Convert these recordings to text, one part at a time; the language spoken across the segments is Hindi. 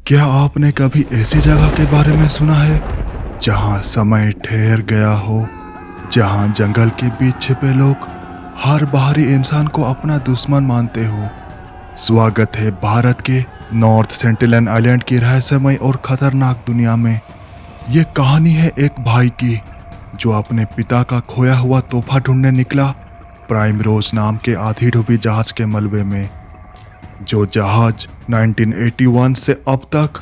क्या आपने कभी ऐसी जगह के बारे में सुना है जहां समय ठहर गया हो, जहां जंगल के बीच छिपे लोग हर बाहरी इंसान को अपना दुश्मन मानते हो? स्वागत है भारत के नॉर्थ सेंटिनल आइलैंड की रहस्यमय और खतरनाक दुनिया में। ये कहानी है एक भाई की जो अपने पिता का खोया हुआ तोहफा ढूंढने निकला प्राइमरोज नाम के आधी डूबी जहाज के मलबे में। जो जहाज 1981 से अब तक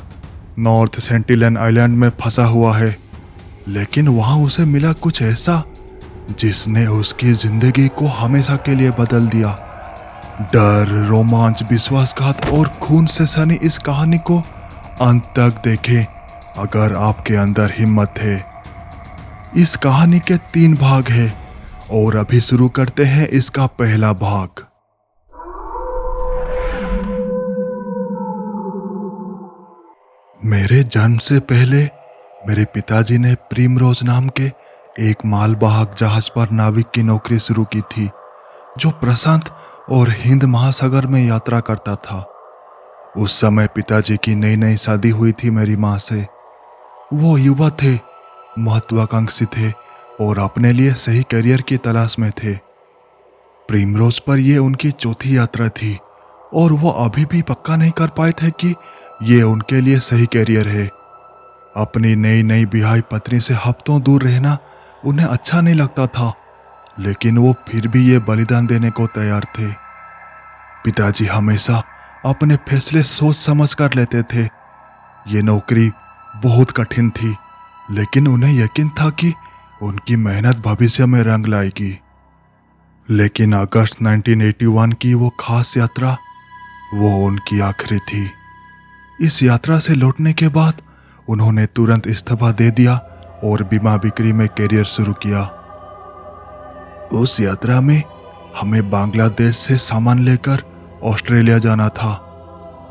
नॉर्थ सेंटिनल आइलैंड में फंसा हुआ है, लेकिन वहां उसे मिला कुछ ऐसा जिसने उसकी जिंदगी को हमेशा के लिए बदल दिया। डर, रोमांच, विश्वासघात और खून से सनी इस कहानी को अंत तक देखें अगर आपके अंदर हिम्मत है। इस कहानी के 3 भाग हैं और अभी शुरू करते हैं इसका पहला भाग। मेरे जन्म से पहले मेरे पिताजी ने प्रिमरोज नाम के एक मालवाहक जहाज पर नाविक की नौकरी शुरू की थी, जो प्रशांत और हिंद महासागर में यात्रा करता था। उस समय पिताजी की नई नई शादी हुई थी मेरी माँ से। वो युवा थे, महत्वाकांक्षी थे और अपने लिए सही करियर की तलाश में थे। प्रिमरोज पर यह उनकी चौथी यात्रा थी और वो अभी भी पक्का नहीं कर पाए थे कि ये उनके लिए सही करियर है। अपनी नई नई बिहाई पत्नी से हफ्तों दूर रहना उन्हें अच्छा नहीं लगता था, लेकिन वो फिर भी ये बलिदान देने को तैयार थे। पिताजी हमेशा अपने फैसले सोच समझ कर लेते थे। ये नौकरी बहुत कठिन थी, लेकिन उन्हें यकीन था कि उनकी मेहनत भविष्य में रंग लाएगी। लेकिन अगस्त 1981 की वो खास यात्रा, वो उनकी आखिरी थी। इस यात्रा से लौटने के बाद उन्होंने तुरंत इस्तीफा दे दिया और बीमा बिक्री में करियर शुरू किया। उस यात्रा में हमें बांग्लादेश से सामान लेकर ऑस्ट्रेलिया जाना था,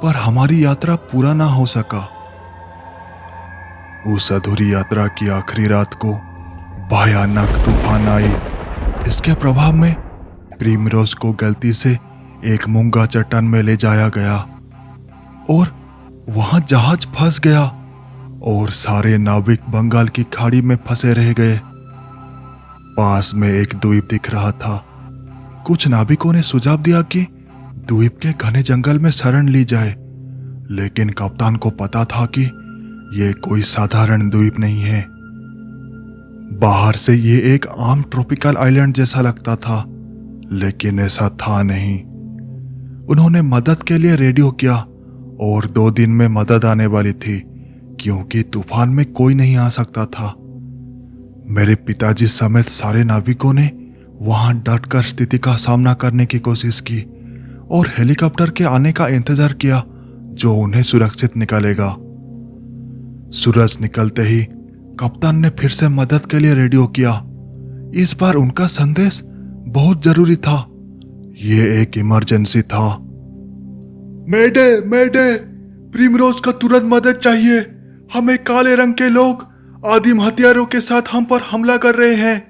पर हमारी यात्रा पूरा ना हो सका। उस अधूरी यात्रा की आखिरी रात को भयानक तूफान आई। इसके प्रभाव में प्रिमरोज को गलती से एक मूंगा चट्टान में ले जाया गया और वहां जहाज फंस गया और सारे नाविक बंगाल की खाड़ी में फंसे रह गए। पास में एक द्वीप दिख रहा था। कुछ नाविकों ने सुझाव दिया कि द्वीप के घने जंगल में शरण ली जाए, लेकिन कप्तान को पता था कि यह कोई साधारण द्वीप नहीं है। बाहर से ये एक आम ट्रॉपिकल आइलैंड जैसा लगता था, लेकिन ऐसा था नहीं। उन्होंने मदद के लिए रेडियो किया और 2 दिन में मदद आने वाली थी, क्योंकि तूफान में कोई नहीं आ सकता था। मेरे पिताजी समेत सारे नाविकों ने वहां डटकर स्थिति का सामना करने की कोशिश की और हेलीकॉप्टर के आने का इंतजार किया जो उन्हें सुरक्षित निकालेगा। सूरज निकलते ही कप्तान ने फिर से मदद के लिए रेडियो किया। इस बार उनका संदेश बहुत जरूरी था। यह एक इमरजेंसी था। मैडे मैडे, प्रिमरोज का तुरंत मदद चाहिए। हमें काले रंग के लोग आदिम हथियारों के साथ हम पर हमला कर रहे हैं।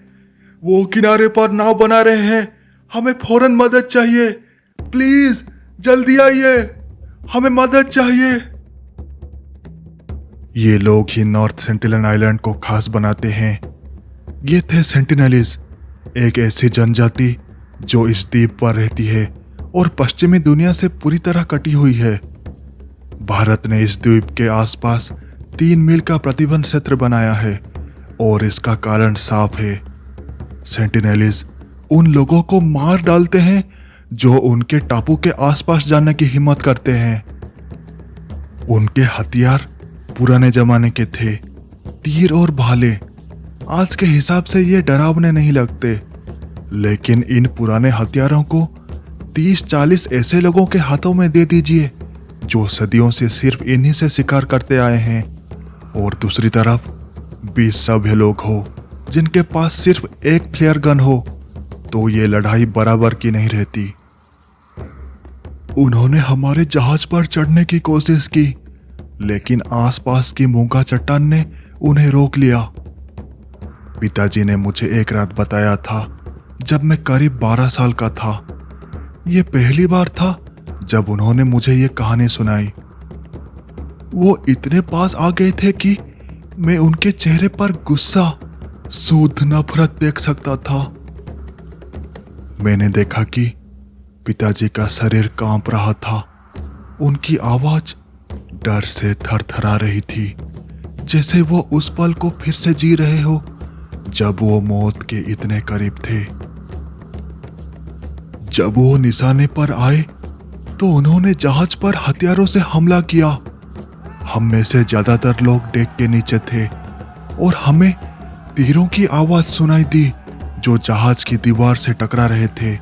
वो किनारे पर नाव बना रहे हैं। हमें फौरन मदद चाहिए। प्लीज जल्दी आइए, हमें मदद चाहिए। ये लोग ही नॉर्थ सेंटिनल आइलैंड को खास बनाते हैं। ये थे सेंटिनलीज, एक ऐसी जनजाति जो इस द्वीप पर रहती है और पश्चिमी दुनिया से पूरी तरह कटी हुई है। भारत ने इस द्वीप के आसपास 3 मील का प्रतिबंध क्षेत्र बनाया है और इसका कारण साफ है। सेंटिनलीज उन लोगों को मार डालते हैं जो उनके टापू के आसपास जाने की हिम्मत करते हैं। उनके हथियार पुराने जमाने के थे, तीर और भाले। आज के हिसाब से ये डरावने नहीं लगते, लेकिन इन पुराने हथियारों को 30-40 ऐसे लोगों के हाथों में दे दीजिए जो सदियों से सिर्फ इन्हीं से शिकार करते आए हैं, और दूसरी तरफ 20 सभ्य लोग हो जिनके पास सिर्फ एक फ्लेयर गन हो, तो ये लड़ाई बराबर की नहीं रहती। उन्होंने हमारे जहाज पर चढ़ने की कोशिश की, लेकिन आसपास की मूंगा चट्टान ने उन्हें रोक लिया। पिताजी ने मुझे एक रात बताया था जब मैं करीब 12 साल का था। यह पहली बार था जब उन्होंने मुझे ये कहानी सुनाई। वो इतने पास आ गए थे कि मैं उनके चेहरे पर गुस्सा, शुद्ध नफरत देख सकता था। मैंने देखा कि पिताजी का शरीर कांप रहा था। उनकी आवाज डर से थरथरा रही थी, जैसे वो उस पल को फिर से जी रहे हो जब वो मौत के इतने करीब थे। जब वो निशाने पर आए तो उन्होंने जहाज पर हथियारों से हमला किया। हम में से ज्यादातर लोग डेक के नीचे थे और हमें तीरों की आवाज सुनाई दी जो जहाज की दीवार से टकरा रहे थे।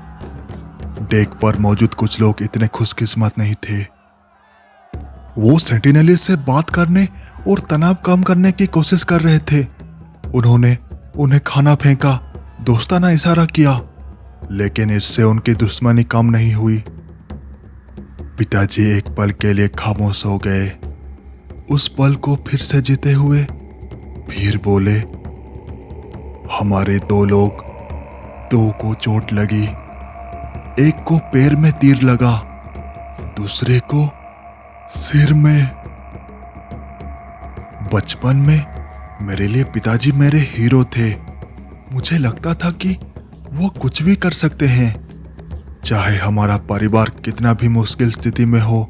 डेक पर मौजूद कुछ लोग इतने खुशकिस्मत नहीं थे। वो सेंटिनेलीज से बात करने और तनाव कम करने की कोशिश कर रहे थे। उन्होंने उन्हें खाना फेंका, दोस्ताना इशारा किया, लेकिन इससे उनकी दुश्मनी कम नहीं हुई। पिताजी एक पल के लिए खामोश हो गए। उस पल को फिर से जीते हुए फिर बोले, हमारे दो लोग, दो को चोट लगी। एक को पैर में तीर लगा, दूसरे को सिर में। बचपन में मेरे लिए पिताजी मेरे हीरो थे। मुझे लगता था कि वो कुछ भी कर सकते हैं। चाहे हमारा परिवार कितना भी मुश्किल स्थिति में हो,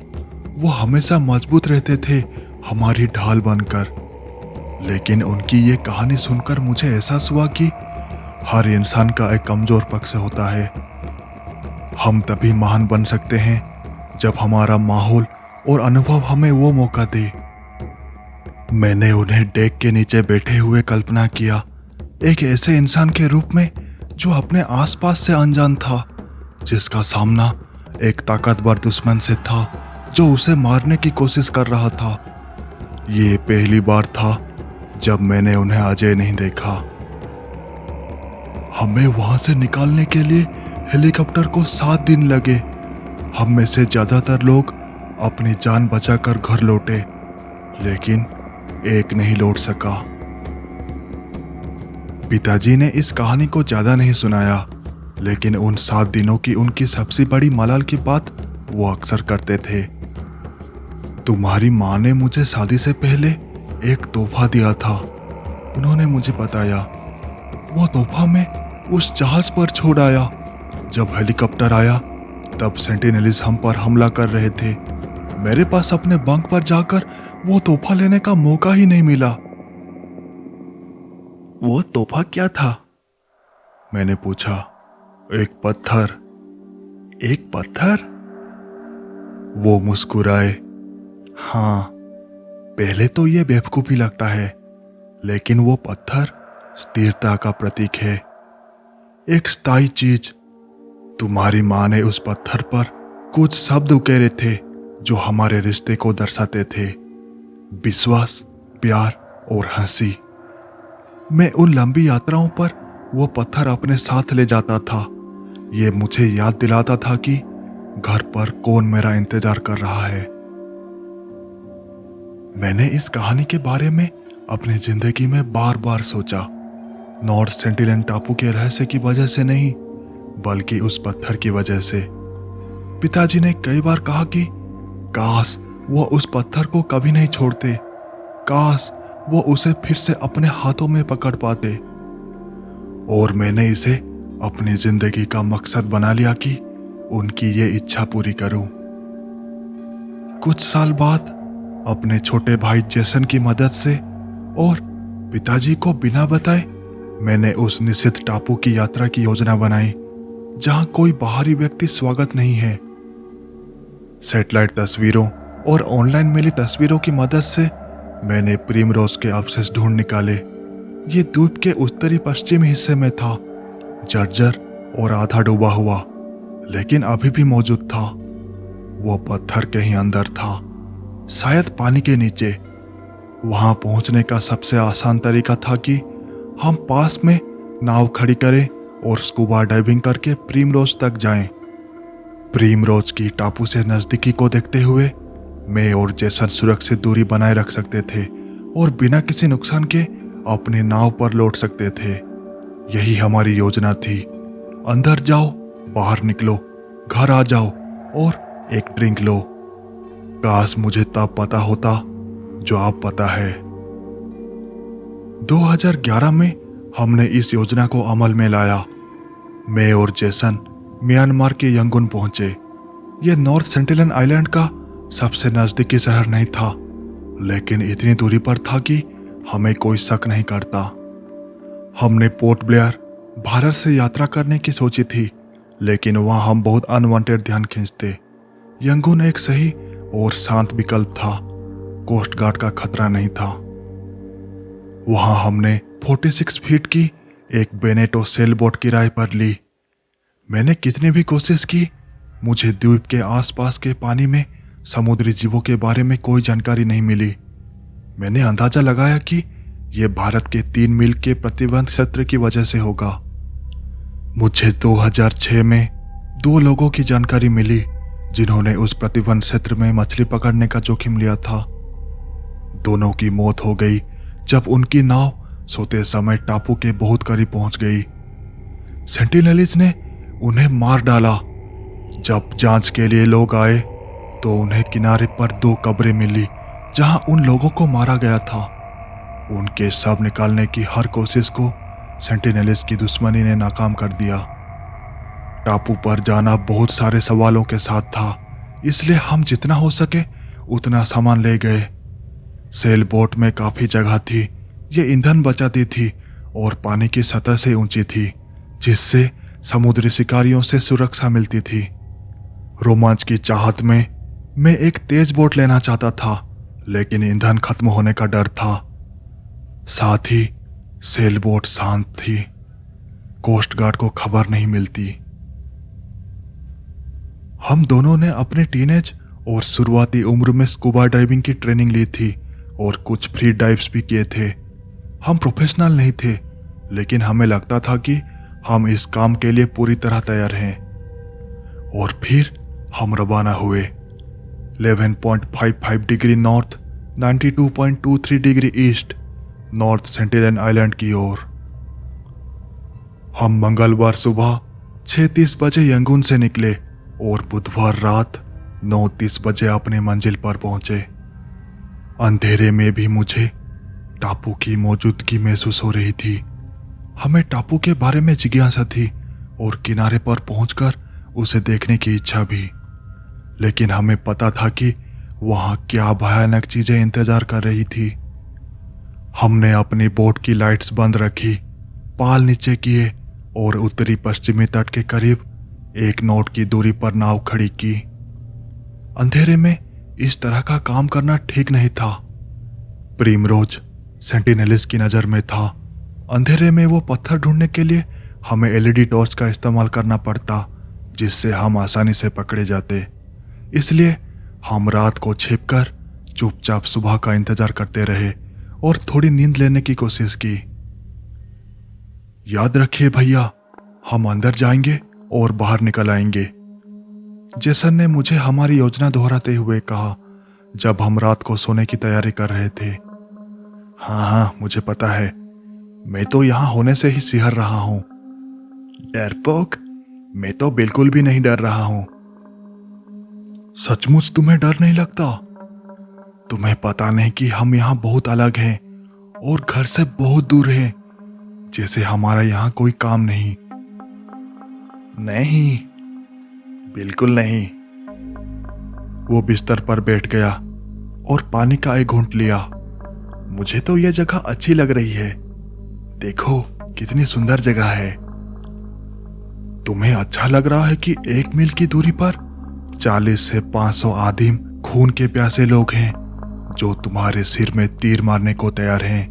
वो हमेशा मजबूत रहते थे, हमारी ढाल बनकर। लेकिन उनकी ये कहानी सुनकर मुझे एहसास हुआ कि हर इंसान का एक कमजोर पक्ष होता है। हम तभी महान बन सकते हैं जब हमारा माहौल और अनुभव हमें वो मौका दे। मैंने उन्हें डेक के नीचे बैठे हुए कल्पना किया, एक ऐसे इंसान के रूप में जो अपने आसपास से अनजान था, जिसका सामना एक ताकतवर दुश्मन से था जो उसे मारने की कोशिश कर रहा था। ये पहली बार था जब मैंने उन्हें अजय नहीं देखा। हमें वहां से निकालने के लिए हेलीकॉप्टर को 7 दिन लगे। हम में से ज्यादातर लोग अपनी जान बचाकर घर लौटे, लेकिन एक नहीं लौट सका। पिताजी ने इस कहानी को ज्यादा नहीं सुनाया, लेकिन उन 7 दिनों की उनकी सबसे बड़ी मलाल की बात वो अक्सर करते थे। तुम्हारी माँ ने मुझे शादी से पहले एक तोहफा दिया था, उन्होंने मुझे बताया। वो तोहफा मैं उस जहाज पर छोड़ आया। जब हेलीकॉप्टर आया तब सेंटिनेलीज हम पर हमला कर रहे थे। मेरे पास अपने बंक पर जाकर वो तोहफा लेने का मौका ही नहीं मिला। वो तोहफा क्या था? मैंने पूछा। एक पत्थर। एक पत्थर? वो मुस्कुराए। हाँ, पहले तो ये बेवकूफी लगता है, लेकिन वो पत्थर स्थिरता का प्रतीक है, एक स्थायी चीज। तुम्हारी माँ ने उस पत्थर पर कुछ शब्द उकेरे थे जो हमारे रिश्ते को दर्शाते थे, विश्वास, प्यार और हंसी। मैं उन लंबी यात्राओं पर वो पत्थर अपने साथ ले जाता था। ये मुझे याद दिलाता था कि घर पर कौन मेरा इंतजार कर रहा है। मैंने इस कहानी के बारे में अपनी जिंदगी में बार बार सोचा, नॉर्थ सेंटिनेल टापू के रहस्य की वजह से नहीं, बल्कि उस पत्थर की वजह से। पिताजी ने कई बार कहा कि काश वो उस पत्थर को कभी नहीं छोड़ते, काश वो उसे फिर से अपने हाथों में पकड़ पाते। और मैंने इसे अपनी जिंदगी का मकसद बना लिया कि उनकी ये इच्छा पूरी करूं। कुछ साल बाद अपने छोटे भाई जेसन की मदद से और पिताजी को बिना बताए मैंने उस निषिद्ध टापू की यात्रा की योजना बनाई, जहां कोई बाहरी व्यक्ति स्वागत नहीं है। सैटेलाइट तस्वीरों और ऑनलाइन मिली तस्वीरों की मदद से मैंने प्रिमरोज के अवशेष ढूंढ निकाले। ये द्वीप के उत्तरी पश्चिमी हिस्से में था, जर्जर और आधा डूबा हुआ, लेकिन अभी भी मौजूद था। वो पत्थर कहीं अंदर था, शायद पानी के नीचे। वहां पहुंचने का सबसे आसान तरीका था कि हम पास में नाव खड़ी करें और स्कूबा डाइविंग करके प्रिमरोज तक जाएं। प्रिमरोज की टापू से नजदीकी को देखते हुए मैं और जेसन सुरक्षित दूरी बनाए रख सकते थे और बिना किसी नुकसान के अपने नाव पर लौट सकते थे। यही हमारी योजना थी। अंदर जाओ, बाहर निकलो, घर आ जाओ और एक ड्रिंक लो। काश मुझे तब पता होता जो आप पता है। 2011 में हमने इस योजना को अमल में लाया। मैं और जेसन म्यांमार के यंगून पहुंचे। यह नॉर्थ सेंटिनल आइलैंड का सबसे नजदीकी शहर नहीं था, लेकिन इतनी दूरी पर था कि हमें कोई शक नहीं करता। हमने पोर्ट ब्लेयर, भारत से यात्रा करने की सोची थी, लेकिन वहां हम बहुत अनवांटेड ध्यान खींचते। यंगून एक सही और शांत विकल्प था। कोस्ट गार्ड का खतरा नहीं था। वहां हमने 46 फीट की एक बेनेटो सेल बोट किराए पर ली। मैंने कितनी भी कोशिश की, मुझे द्वीप के आसपास के पानी में समुद्री जीवों के बारे में कोई जानकारी नहीं मिली। मैंने अंदाजा लगाया कि यह भारत के 3 मील के प्रतिबंध क्षेत्र की वजह से होगा। मुझे 2006 में 2 लोगों की जानकारी मिली जिन्होंने उस प्रतिबंध क्षेत्र में मछली पकड़ने का जोखिम लिया था। दोनों की मौत हो गई जब उनकी नाव सोते समय टापू के बहुत करीब पहुंच गई। सेंटिनेलीज ने उन्हें मार डाला। जब जांच के लिए लोग आए तो उन्हें किनारे पर 2 कब्रें मिली जहां उन लोगों को मारा गया था। उनके शव निकालने की हर कोशिश को सेंटिनेलीज की दुश्मनी ने नाकाम कर दिया। टापू पर जाना बहुत सारे सवालों के साथ था, इसलिए हम जितना हो सके उतना सामान ले गए। सेल बोट में काफी जगह थी। ये ईंधन बचाती थी और पानी की सतह से ऊंची थी, जिससे समुद्री शिकारियों से सुरक्षा मिलती थी। रोमांच की चाहत में मैं एक तेज बोट लेना चाहता था, लेकिन ईंधन खत्म होने का डर था। साथ ही सेल बोट शांत थी। कोस्ट गार्ड को खबर नहीं मिलती। हम दोनों ने अपने टीनेज और शुरुआती उम्र में स्कूबा डाइविंग की ट्रेनिंग ली थी और कुछ फ्री डाइव्स भी किए थे। हम प्रोफेशनल नहीं थे, लेकिन हमें लगता था कि हम इस काम के लिए पूरी तरह तैयार हैं। और फिर हम रवाना हुए। 11.55 degree north, 92.23 degree east, north sentinel island की ओर। हम मंगलवार सुबह 6:30 बजे यंगून से निकले और बुधवार रात 9:30 बजे अपने मंजिल पर पहुंचे। अंधेरे में भी मुझे टापू की मौजूदगी महसूस हो रही थी। हमें टापू के बारे में जिज्ञासा थी और किनारे पर पहुंचकर उसे देखने की इच्छा भी, लेकिन हमें पता था कि वहां क्या भयानक चीजें इंतजार कर रही थी। हमने अपनी बोट की लाइट्स बंद रखी, पाल नीचे किए और उत्तरी पश्चिमी तट के करीब 1 नॉट की दूरी पर नाव खड़ी की। अंधेरे में इस तरह का काम करना ठीक नहीं था। प्रिमरोज सेंटिनेलिस की नजर में था। अंधेरे में वो पत्थर ढूंढने के लिए हमें एलईडी टॉर्च का इस्तेमाल करना पड़ता, जिससे हम आसानी से पकड़े जाते। इसलिए हम रात को छिपकर चुपचाप सुबह का इंतजार करते रहे और थोड़ी नींद लेने की कोशिश की। याद रखिए भैया, हम अंदर जाएंगे और बाहर निकल आएंगे, जेसन ने मुझे हमारी योजना दोहराते हुए कहा जब हम रात को सोने की तैयारी कर रहे थे। हाँ, मुझे पता है। मैं तो यहां होने से ही सिहर रहा हूं। डरपोक, मैं तो बिल्कुल भी नहीं डर रहा हूं। सचमुच तुम्हें डर नहीं लगता? तुम्हें पता नहीं कि हम यहां बहुत अलग हैं और घर से बहुत दूर हैं, जैसे हमारा यहां कोई काम नहीं। नहीं, बिल्कुल नहीं। वो बिस्तर पर बैठ गया और पानी का एक घूंट लिया। मुझे तो यह जगह अच्छी लग रही है। देखो कितनी सुंदर जगह है। तुम्हें अच्छा लग रहा है कि 1 मील की दूरी पर 40 से 500 आदिम खून के प्यासे लोग हैं जो तुम्हारे सिर में तीर मारने को तैयार हैं।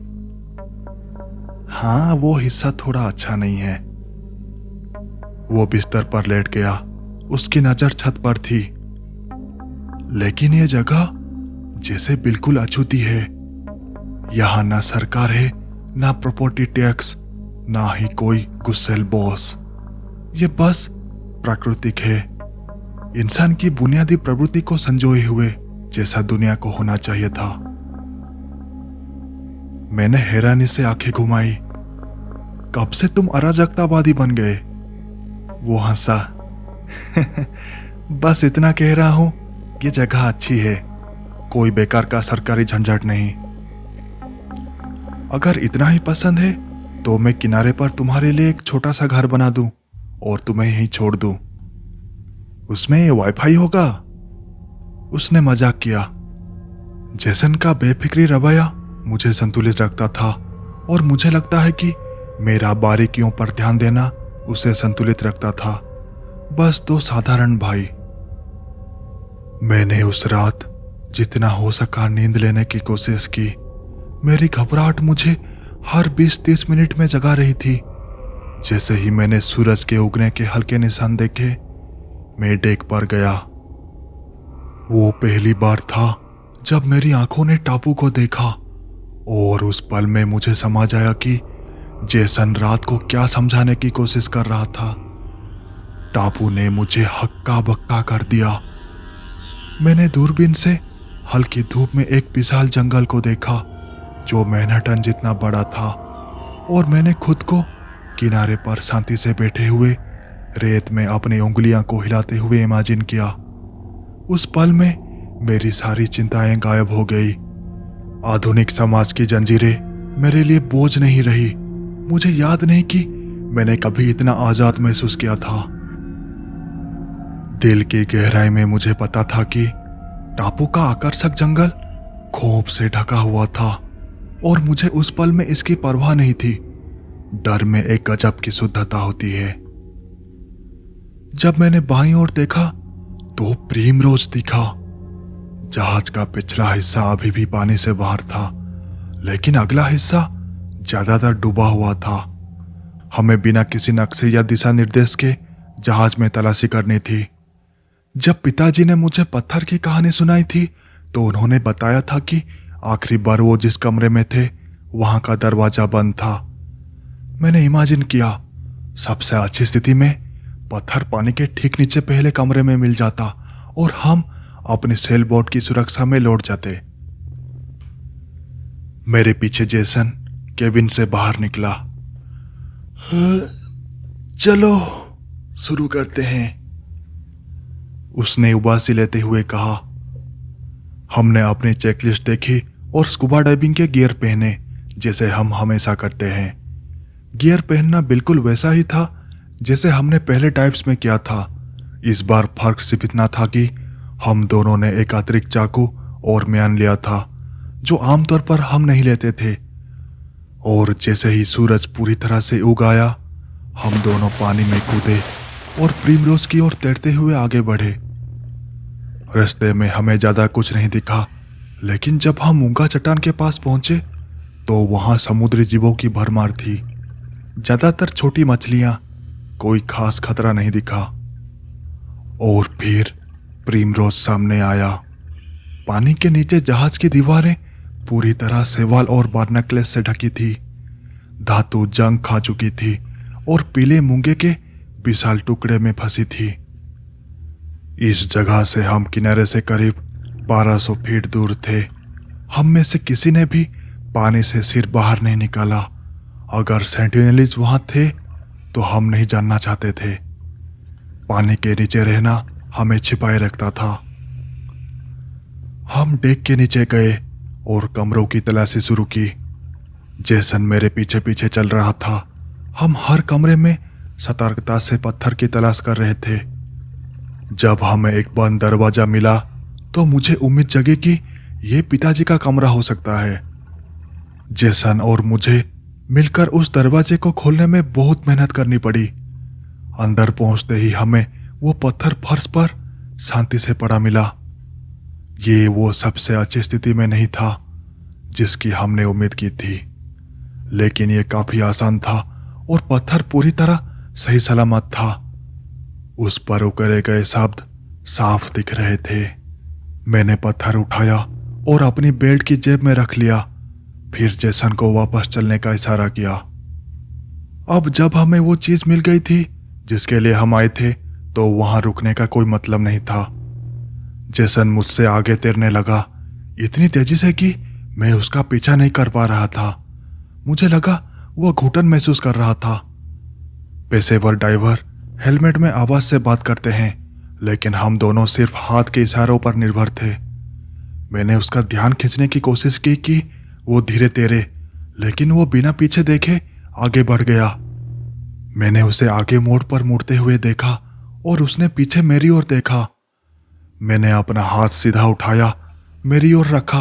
हाँ, वो हिस्सा थोड़ा अच्छा नहीं है। वो बिस्तर पर लेट गया। उसकी नजर छत पर थी। लेकिन यह जगह जैसे बिल्कुल अछूती है। यहां ना सरकार है, ना प्रॉपर्टी टैक्स, ना ही कोई गुस्सेल बॉस। ये बस प्राकृतिक है, इंसान की बुनियादी प्रवृत्ति को संजोए हुए, जैसा दुनिया को होना चाहिए था। मैंने हैरानी से आंखें घुमाई। कब से तुम अराजकतावादी बन गए? वो हंसा। बस इतना कह रहा हूं, ये जगह अच्छी है, कोई बेकार का सरकारी झंझट नहीं। अगर इतना ही पसंद है तो मैं किनारे पर तुम्हारे लिए एक छोटा सा घर बना दूं और तुम्हें यहीं छोड़ दूं। उसमें वाईफाई होगा। उसने मजाक किया। जेसन का बेफिक्री रवैया मुझे संतुलित रखता था और मुझे लगता है कि मेरा बारीकियों पर ध्यान देना उसे संतुलित रखता था। बस दो साधारण भाई। मैंने उस रात जितना हो सका नींद लेने की कोशिश की। मेरी घबराहट मुझे हर 20-30 मिनट में जगा रही थी। जैसे ही मैंने सूरज के उगने के हल्के निशान देखे, मैं डेक पर गया। वो पहली बार था जब मेरी आंखों ने टापू को देखा और उस पल में मुझे समझ आया कि जेसन रात को क्या समझाने की कोशिश कर रहा था। टापू ने मुझे हक्का बक्का कर दिया। मैंने दूरबीन से हल्की धूप में एक विशाल जंगल को देखा जो मैनहट्टन जितना बड़ा था, और मैंने खुद को किनारे पर शांति से बैठे हुए रेत में अपनी उंगलियां को हिलाते हुए इमेजिन किया। उस पल में मेरी सारी चिंताएं गायब हो गई। आधुनिक समाज की जंजीरें मेरे लिए बोझ नहीं रही। मुझे याद नहीं कि मैंने कभी इतना आजाद महसूस किया था। दिल की गहराई में मुझे पता था कि टापू का आकर्षक जंगल खौफ से ढका हुआ था और मुझे उस पल में इसकी परवाह नहीं थी। डर में एक गजब की शुद्धता होती है। जब मैंने बाईं ओर देखा तो प्रिमरोज दिखा। जहाज का पिछला हिस्सा अभी भी पानी से बाहर था, लेकिन अगला हिस्सा ज्यादातर डूबा हुआ था। हमें बिना किसी नक्शे या दिशा निर्देश के जहाज में तलाशी करनी थी। जब पिताजी ने मुझे पत्थर की कहानी सुनाई थी तो उन्होंने बताया था कि आखिरी बार वो जिस कमरे में थे वहां का दरवाजा बंद था। मैंने इमेजिन किया सबसे अच्छी स्थिति में पत्थर पानी के ठीक नीचे पहले कमरे में मिल जाता और हम अपने सेल बोट की सुरक्षा में लौट जाते। मेरे पीछे जेसन केबिन से बाहर निकला। चलो शुरू करते हैं, उसने उबासी लेते हुए कहा। हमने अपनी चेकलिस्ट देखी और स्कूबा डाइविंग के गियर पहने जैसे हम हमेशा करते हैं। गियर पहनना बिल्कुल वैसा ही था जैसे हमने पहले टाइप्स में किया था। इस बार फर्क सिर्फ इतना था कि हम दोनों ने एक अतिरिक्त चाकू और म्यान लिया था जो आमतौर पर हम नहीं लेते थे। और जैसे ही सूरज पूरी तरह से उग आया, हम दोनों पानी में कूदे और प्रिमरोज की ओर तैरते हुए आगे बढ़े। रास्ते में हमें ज्यादा कुछ नहीं दिखा, लेकिन जब हम मूंगा चट्टान के पास पहुंचे तो वहां समुद्री जीवों की भरमार थी। ज्यादातर छोटी मछलियां, कोई खास खतरा नहीं दिखा। और फिर प्रिमरोज सामने आया। पानी के नीचे जहाज की दीवारें पूरी तरह से वाल और बार्नाक्लेस से ढकी थी। धातु जंग खा चुकी थी और पीले मूंगे के विशाल टुकड़े में फंसी थी। इस जगह से हम किनारे से करीब 1200 फीट दूर थे। हम में से किसी ने भी पानी से सिर बाहर नहीं निकाला। अगर सेंटिनेलीज वहां थे तो हम नहीं जानना चाहते थे। पानी के नीचे रहना हमें छिपाए रखता था। हम डेक के नीचे गए और कमरों की तलाशी शुरू की। जेसन मेरे पीछे पीछे चल रहा था। हम हर कमरे में सतर्कता से पत्थर की तलाश कर रहे थे। जब हमें एक बंद दरवाजा मिला तो मुझे उम्मीद जगी कि यह पिताजी का कमरा हो सकता है। जेसन और मुझे मिलकर उस दरवाजे को खोलने में बहुत मेहनत करनी पड़ी। अंदर पहुंचते ही हमें वो पत्थर फर्श पर शांति से पड़ा मिला। ये वो सबसे अच्छी स्थिति में नहीं था जिसकी हमने उम्मीद की थी, लेकिन ये काफी आसान था और पत्थर पूरी तरह सही सलामत था। उस पर उकरे गए शब्द साफ दिख रहे थे। मैंने पत्थर उठाया और अपनी बेल्ट की जेब में रख लिया, फिर जेसन को वापस चलने का इशारा किया। अब जब हमें वो चीज मिल गई थी जिसके लिए हम आए थे तो वहां रुकने का कोई मतलब नहीं था। जेसन मुझसे आगे तैरने लगा, इतनी तेजी से कि मैं उसका पीछा नहीं कर पा रहा था। मुझे लगा वह घुटन महसूस कर रहा था। पेशेवर डाइवर हेलमेट में आवाज से बात करते हैं, लेकिन हम दोनों सिर्फ हाथ के इशारों पर निर्भर थे। मैंने उसका ध्यान खींचने की कोशिश की कि वो धीरे तेरे, लेकिन वो बिना पीछे देखे आगे बढ़ गया। मैंने उसे आगे मोड़ पर मुड़ते हुए देखा और उसने पीछे मेरी ओर देखा। मैंने अपना हाथ सीधा उठाया, मेरी ओर रखा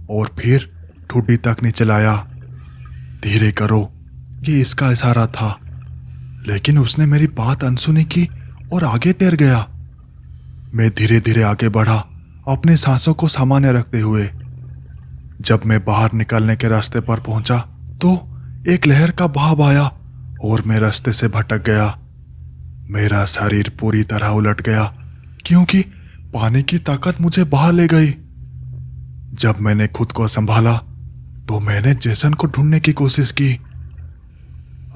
और फिर ठुड्डी तक नीचे लाया। धीरे करो, ये इसका इशारा था, लेकिन उसने मेरी बात अनसुनी की और आगे तैर गया। मैं धीरे धीरे आगे बढ़ा, अपनी सांसों को सामान्य रखते हुए। जब मैं बाहर निकलने के रास्ते पर पहुंचा तो एक लहर का बहाव आया और मैं रास्ते से भटक गया। मेरा शरीर पूरी तरह उलट गया क्योंकि पानी की ताकत मुझे बाहर ले गई। जब मैंने खुद को संभाला तो मैंने जेसन को ढूंढने की कोशिश की।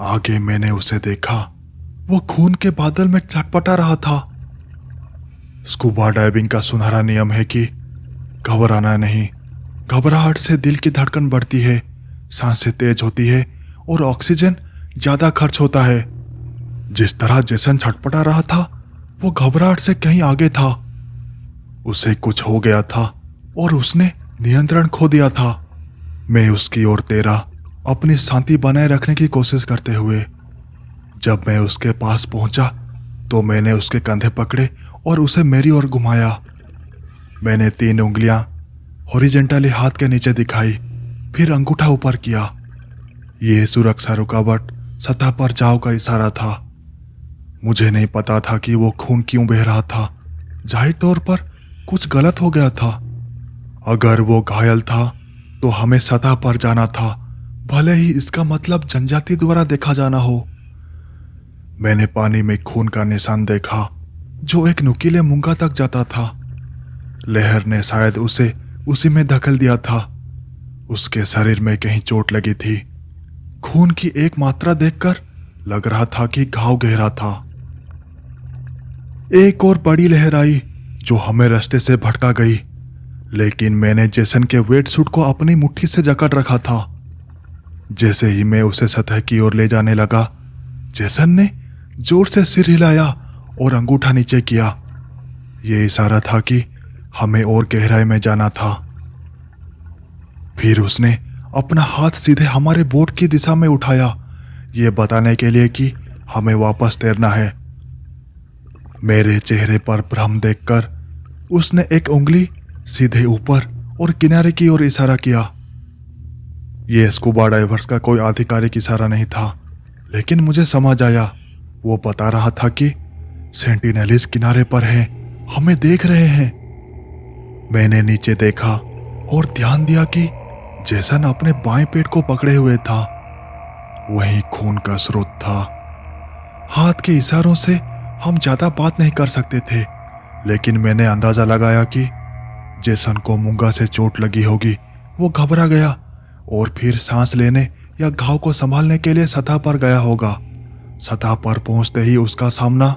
आगे मैंने उसे देखा, वो खून के बादल में छटपटा रहा था। स्कूबा डाइविंग का सुनहरा नियम है कि घबराना नहीं। घबराहट से दिल की धड़कन बढ़ती है, सांसें तेज होती है और ऑक्सीजन ज्यादा खर्च होता है। जिस तरह जेसन छटपटा रहा था वो घबराहट से कहीं आगे था। उसे कुछ हो गया था और उसने नियंत्रण खो दिया था। मैं उसकी ओर तैरा, अपनी शांति बनाए रखने की कोशिश करते हुए। जब मैं उसके पास पहुंचा तो मैंने उसके कंधे पकड़े और उसे मेरी ओर घुमाया। मैंने 3 उंगलियां हॉरिजेंटली हाथ के नीचे दिखाई, फिर अंगूठा ऊपर किया। यह सुरक्षा रुकावट सतह पर जाओ का इशारा था। मुझे नहीं पता था कि वो खून क्यों बह रहा था। जाहिर तौर पर कुछ गलत हो गया था। अगर वो घायल था तो हमें सतह पर जाना था, भले ही इसका मतलब जनजाति द्वारा देखा जाना हो। मैंने पानी में खून का निशान देखा जो एक नुकीले मूंगा तक जाता था। लहर ने शायद उसे उसी में धकेल दिया था। उसके शरीर में कहीं चोट लगी थी। खून की एक मात्रा देखकर लग रहा था कि घाव गहरा था। एक और बड़ी लहर आई जो हमें रास्ते से भटका गई, लेकिन मैंने जेसन के वेट सूट को अपनी मुट्ठी से जकड़ रखा था। जैसे ही मैं उसे सतह की ओर ले जाने लगा, जेसन ने जोर से सिर हिलाया और अंगूठा नीचे किया। यह इशारा था कि हमें और गहराई में जाना था। फिर उसने अपना हाथ सीधे हमारे बोट की दिशा में उठाया, यह बताने के लिए कि हमें वापस तैरना है। मेरे चेहरे पर भ्रम देखकर उसने एक उंगली सीधे ऊपर और किनारे की ओर इशारा किया। यह स्कूबा डाइवर्स का कोई आधिकारिक इशारा नहीं था, लेकिन मुझे समझ आया। वो बता रहा था कि सेंटिनेलिस किनारे पर हैं, हमें देख रहे हैं। मैंने नीचे देखा और ध्यान दिया कि जेसन अपने बाएं पेट को पकड़े हुए था। वहीं खून का स्रोत था। हाथ के इशारों से हम ज्यादा बात नहीं कर सकते थे, लेकिन मैंने अंदाजा लगाया कि जेसन को मूंगा से चोट लगी होगी। वो घबरा गया और फिर सांस लेने या घाव को संभालने के लिए सतह पर गया होगा। सतह पर पहुंचते ही उसका सामना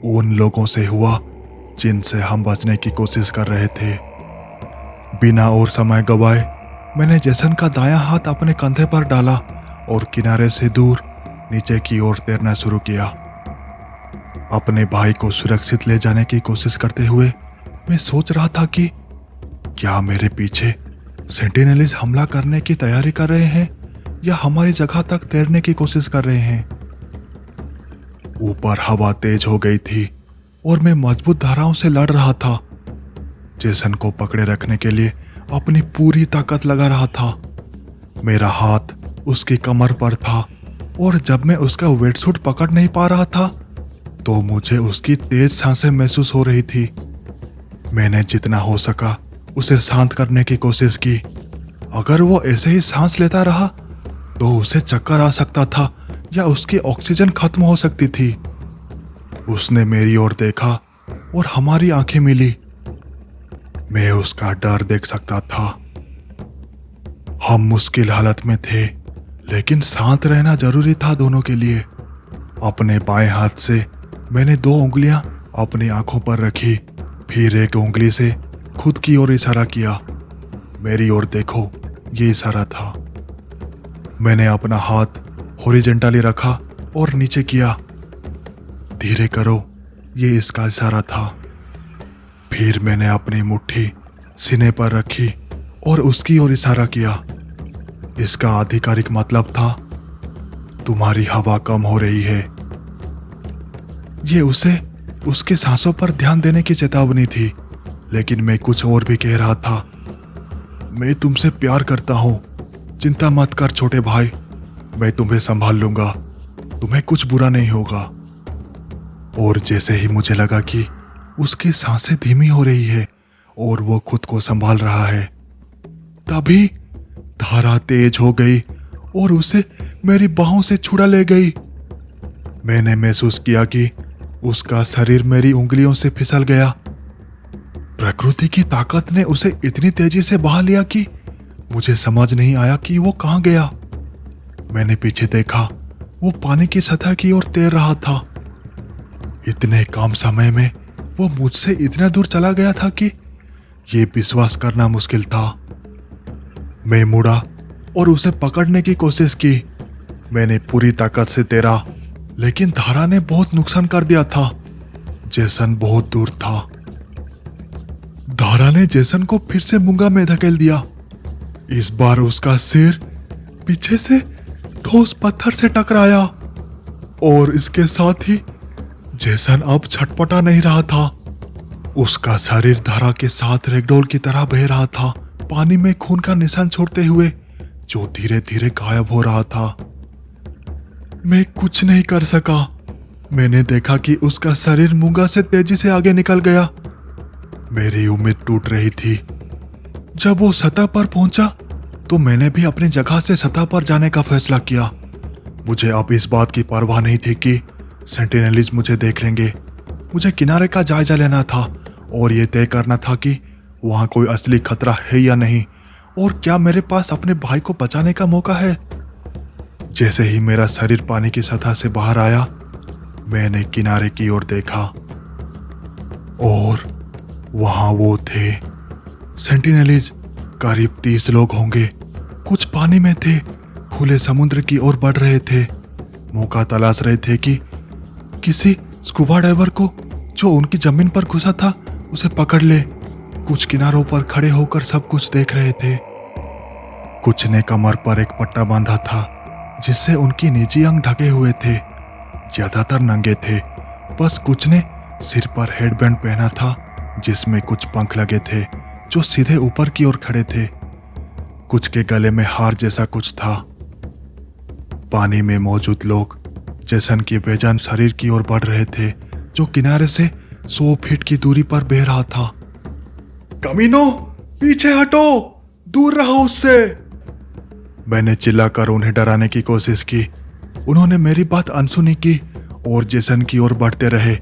उन लोगों से हुआ जिनसे हम बचने की कोशिश कर रहे थे। बिना और समय गवाए मैंने जेसन का दायां हाथ अपने कंधे पर डाला और किनारे से दूर नीचे की ओर तैरना शुरू किया। अपने भाई को सुरक्षित ले जाने की कोशिश करते हुए मैं सोच रहा था कि क्या मेरे पीछे सेंटिनेलिस हमला करने की तैयारी कर रहे हैं या हमारी जगह तक तैरने की कोशिश कर रहे हैं। ऊपर हवा तेज हो गई थी और मैं मजबूत धाराओं से लड़ रहा था। जेसन को पकड़े रखने के लिए अपनी पूरी ताकत लगा रहा था। मेरा हाथ उसकी कमर पर था और जब मैं उसका वेटसूट पकड़ नहीं पा रहा था तो मुझे उसकी तेज सांसें महसूस हो रही थी। मैंने जितना हो सका उसे शांत करने की कोशिश की। अगर वो ऐसे ही सांस लेता रहा तो उसे चक्कर आ सकता था या उसकी ऑक्सीजन खत्म हो सकती थी। उसने मेरी ओर देखा और हमारी आंखें मिली। मैं उसका डर देख सकता था। हम मुश्किल हालत में थे, लेकिन शांत रहना जरूरी था दोनों के लिए। अपने बाएं हाथ से मैंने 2 उंगलियां अपनी आंखों पर रखी, फिर एक उंगली से खुद की ओर इशारा किया। मेरी ओर देखो, ये इशारा था। मैंने अपना हाथ हॉरिजेंटली रखा और नीचे किया। धीरे करो, ये इसका इशारा था। फिर मैंने अपनी मुट्ठी सीने पर रखी और उसकी ओर इशारा किया। इसका आधिकारिक मतलब था, तुम्हारी हवा कम हो रही है। ये उसे उसके सांसों पर ध्यान देने की चेतावनी थी, लेकिन मैं कुछ और भी कह रहा था। मैं तुमसे प्यार करता हूं, चिंता मत कर छोटे भाई, मैं तुम्हें संभाल लूंगा, तुम्हें कुछ बुरा नहीं होगा। और जैसे ही मुझे लगा कि उसकी सांसें धीमी हो रही है और वो खुद को संभाल रहा है, तभी धारा तेज हो गई और उसे मेरी बाहों से छुड़ा ले गई। मैंने महसूस किया कि उसका शरीर मेरी उंगलियों से फिसल गया। प्रकृति की ताकत ने उसे इतनी तेजी से बहा लिया कि मुझे समझ नहीं आया कि वो कहां गया। मैंने पीछे देखा, वो पानी की सतह की ओर तैर रहा था। इतने कम समय में वो मुझसे इतना दूर चला गया था कि ये विश्वास करना मुश्किल था। मैं मुड़ा और उसे पकड़ने की कोशिश की। मैंने पूरी ताकत से तैरा, लेकिन धारा ने बहुत नुकसान कर दिया था। जेसन बहुत दूर था। धारा ने जेसन को फिर से मूंगा में धकेल दिया। इस बार उसका सिर पीछे से ठोस पत्थर से टकराया और इसके साथ ही जेसन अब छटपटा नहीं रहा था। उसका शरीर धारा के साथ रेगडोल की तरह बह रहा था, पानी में खून का निशान छोड़ते हुए, जो धीरे धीरे गायब हो रहा था। मैं कुछ नहीं कर सका। मैंने देखा कि उसका शरीर मूंगा से तेजी से आगे निकल गया। मेरी उम्मीद टूट रही थी। जब वो सतह पर पहुंचा तो मैंने भी अपनी जगह से सतह पर जाने का फैसला किया। मुझे अब इस बात की परवाह नहीं थी कि सेंटिनेलीज मुझे देख लेंगे। मुझे किनारे का जायजा लेना था और ये तय करना था कि वहां कोई असली खतरा है या नहीं, और क्या मेरे पास अपने भाई को बचाने का मौका है। जैसे ही मेरा शरीर पानी की सतह से बाहर आया, मैंने किनारे की ओर देखा और वहां वो थे, सेंटिनेलीज। करीब 30 लोग होंगे। कुछ पानी में थे, खुले समुद्र की ओर बढ़ रहे थे। मौका तलाश रहे थे कि किसी स्कूबा डाइवर को जो उनकी जमीन पर घुसा था उसे पकड़ ले। कुछ किनारों पर खड़े होकर सब कुछ देख रहे थे। कुछ ने कमर पर एक पट्टा बांधा था जिससे उनकी निजी अंग ढके हुए थे। ज्यादातर नंगे थे, बस कुछ ने सिर पर हेडबैंड पहना था जिसमें कुछ पंख लगे थे जो सीधे ऊपर की ओर खड़े थे। कुछ के गले में हार जैसा कुछ था। पानी में मौजूद लोग जेसन की बेजान शरीर की ओर बढ़ रहे थे, जो किनारे से 100 फीट की दूरी पर बह रहा था। कमीनो, पीछे हटो, दूर रहो उससे। मैंने चिल्लाकर उन्हें डराने की कोशिश की। उन्होंने मेरी बात अनसुनी की और जेसन की ओर बढ़ते रहे।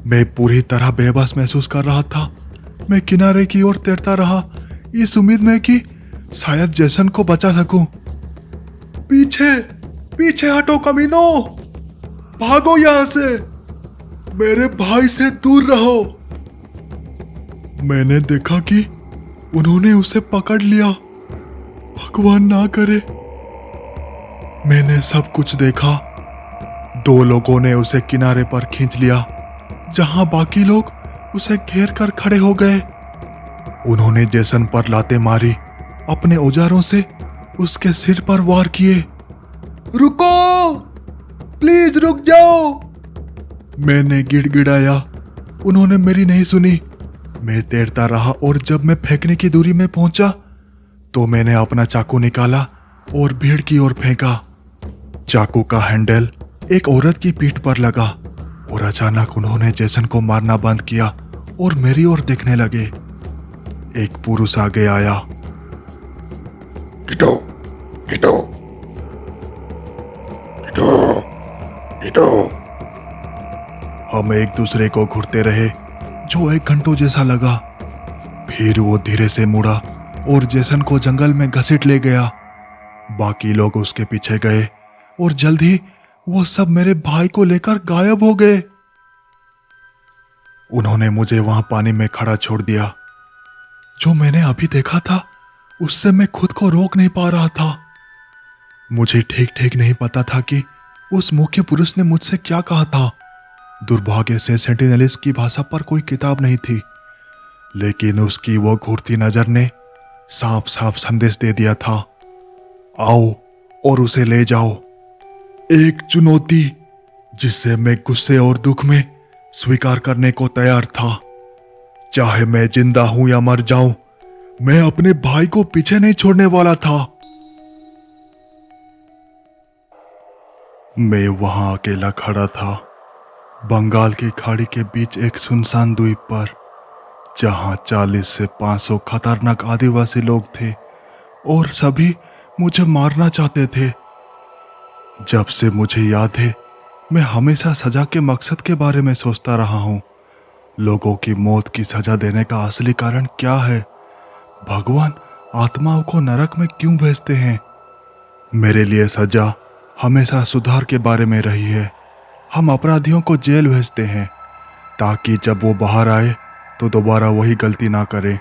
मैं पूरी तरह बेबस महसूस कर रहा था। मैं किनारे की ओर तैरता रहा, इस उम्मीद में कि शायद जेसन को बचा सकूं। पीछे पीछे हटो कमीनो, भागो यहां से, मेरे भाई से दूर रहो। मैंने देखा कि उन्होंने उसे पकड़ लिया। भगवान ना करे। मैंने सब कुछ देखा। 2 लोगों ने उसे किनारे पर खींच लिया, जहां बाकी लोग उसे घेर कर खड़े हो गए। उन्होंने जेसन पर लातें मारी, अपने औजारों से उसके सिर पर वार किए। रुको, प्लीज रुक जाओ, मैंने गिड़गिड़ाया। उन्होंने मेरी नहीं सुनी। मैं तैरता रहा और जब मैं फेंकने की दूरी में पहुंचा तो मैंने अपना चाकू निकाला और भीड़ की ओर फेंका। चाकू का हैंडल एक औरत की पीठ पर लगा और अचानक उन्होंने जेसन को मारना बंद किया और मेरी ओर देखने लगे। एक पुरुष आगे आया। गिटो, गिटो, गिटो, गिटो। हम एक दूसरे को घूरते रहे, जो 1 घंटों जैसा लगा। फिर वो धीरे से मुड़ा और जेसन को जंगल में घसीट ले गया। बाकी लोग उसके पीछे गए और जल्द ही वो सब मेरे भाई को लेकर गायब हो गए। उन्होंने मुझे वहां पानी में खड़ा छोड़ दिया। जो मैंने अभी देखा था उससे मैं खुद को रोक नहीं पा रहा था। मुझे ठीक ठीक नहीं पता था कि उस मुख्य पुरुष ने मुझसे क्या कहा था। दुर्भाग्य से सेंटिनेलिस की भाषा पर कोई किताब नहीं थी, लेकिन उसकी वो घूरती नजर ने साफ साफ संदेश दे दिया था, आओ और उसे ले जाओ। एक चुनौती जिसे मैं गुस्से और दुख में स्वीकार करने को तैयार था। चाहे मैं जिंदा हूं या मर जाऊं, मैं अपने भाई को पीछे नहीं छोड़ने वाला था। मैं वहां अकेला खड़ा था, बंगाल की खाड़ी के बीच एक सुनसान द्वीप पर, जहां 40 से 500 खतरनाक आदिवासी लोग थे और सभी मुझे मारना चाहते थे। जब से मुझे याद है, मैं हमेशा सजा के मकसद के बारे में सोचता रहा हूं। लोगों की मौत की सजा देने का असली कारण क्या है? भगवान आत्माओं को नरक में क्यों भेजते हैं? मेरे लिए सजा हमेशा सुधार के बारे में रही है। हम अपराधियों को जेल भेजते हैं ताकि जब वो बाहर आए तो दोबारा वही गलती ना करे।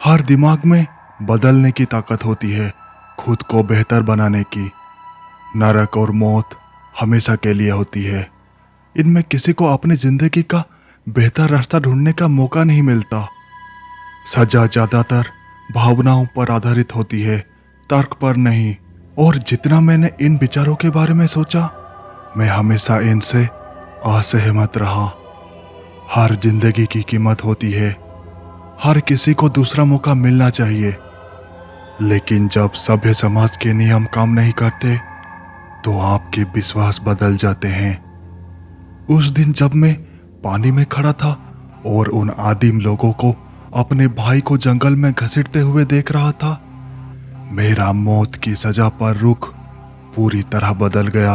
हर दिमाग में बदलने की ताकत होती है, खुद को बेहतर बनाने की। नरक और मौत हमेशा के लिए होती है। इनमें किसी को अपनी जिंदगी का बेहतर रास्ता ढूंढने का मौका नहीं मिलता। सजा ज्यादातर भावनाओं पर आधारित होती है, तर्क पर नहीं। और जितना मैंने इन विचारों के बारे में सोचा, मैं हमेशा इनसे असहमत रहा। हर जिंदगी की कीमत होती है, हर किसी को दूसरा मौका मिलना चाहिए। लेकिन जब सभ्य समाज के नियम काम नहीं करते तो आपके विश्वास बदल जाते हैं। उस दिन जब मैं पानी में खड़ा था और उन आदिम लोगों को अपने भाई को जंगल में घसीटते हुए देख रहा था, मेरा मौत की सजा पर रुख पूरी तरह बदल गया।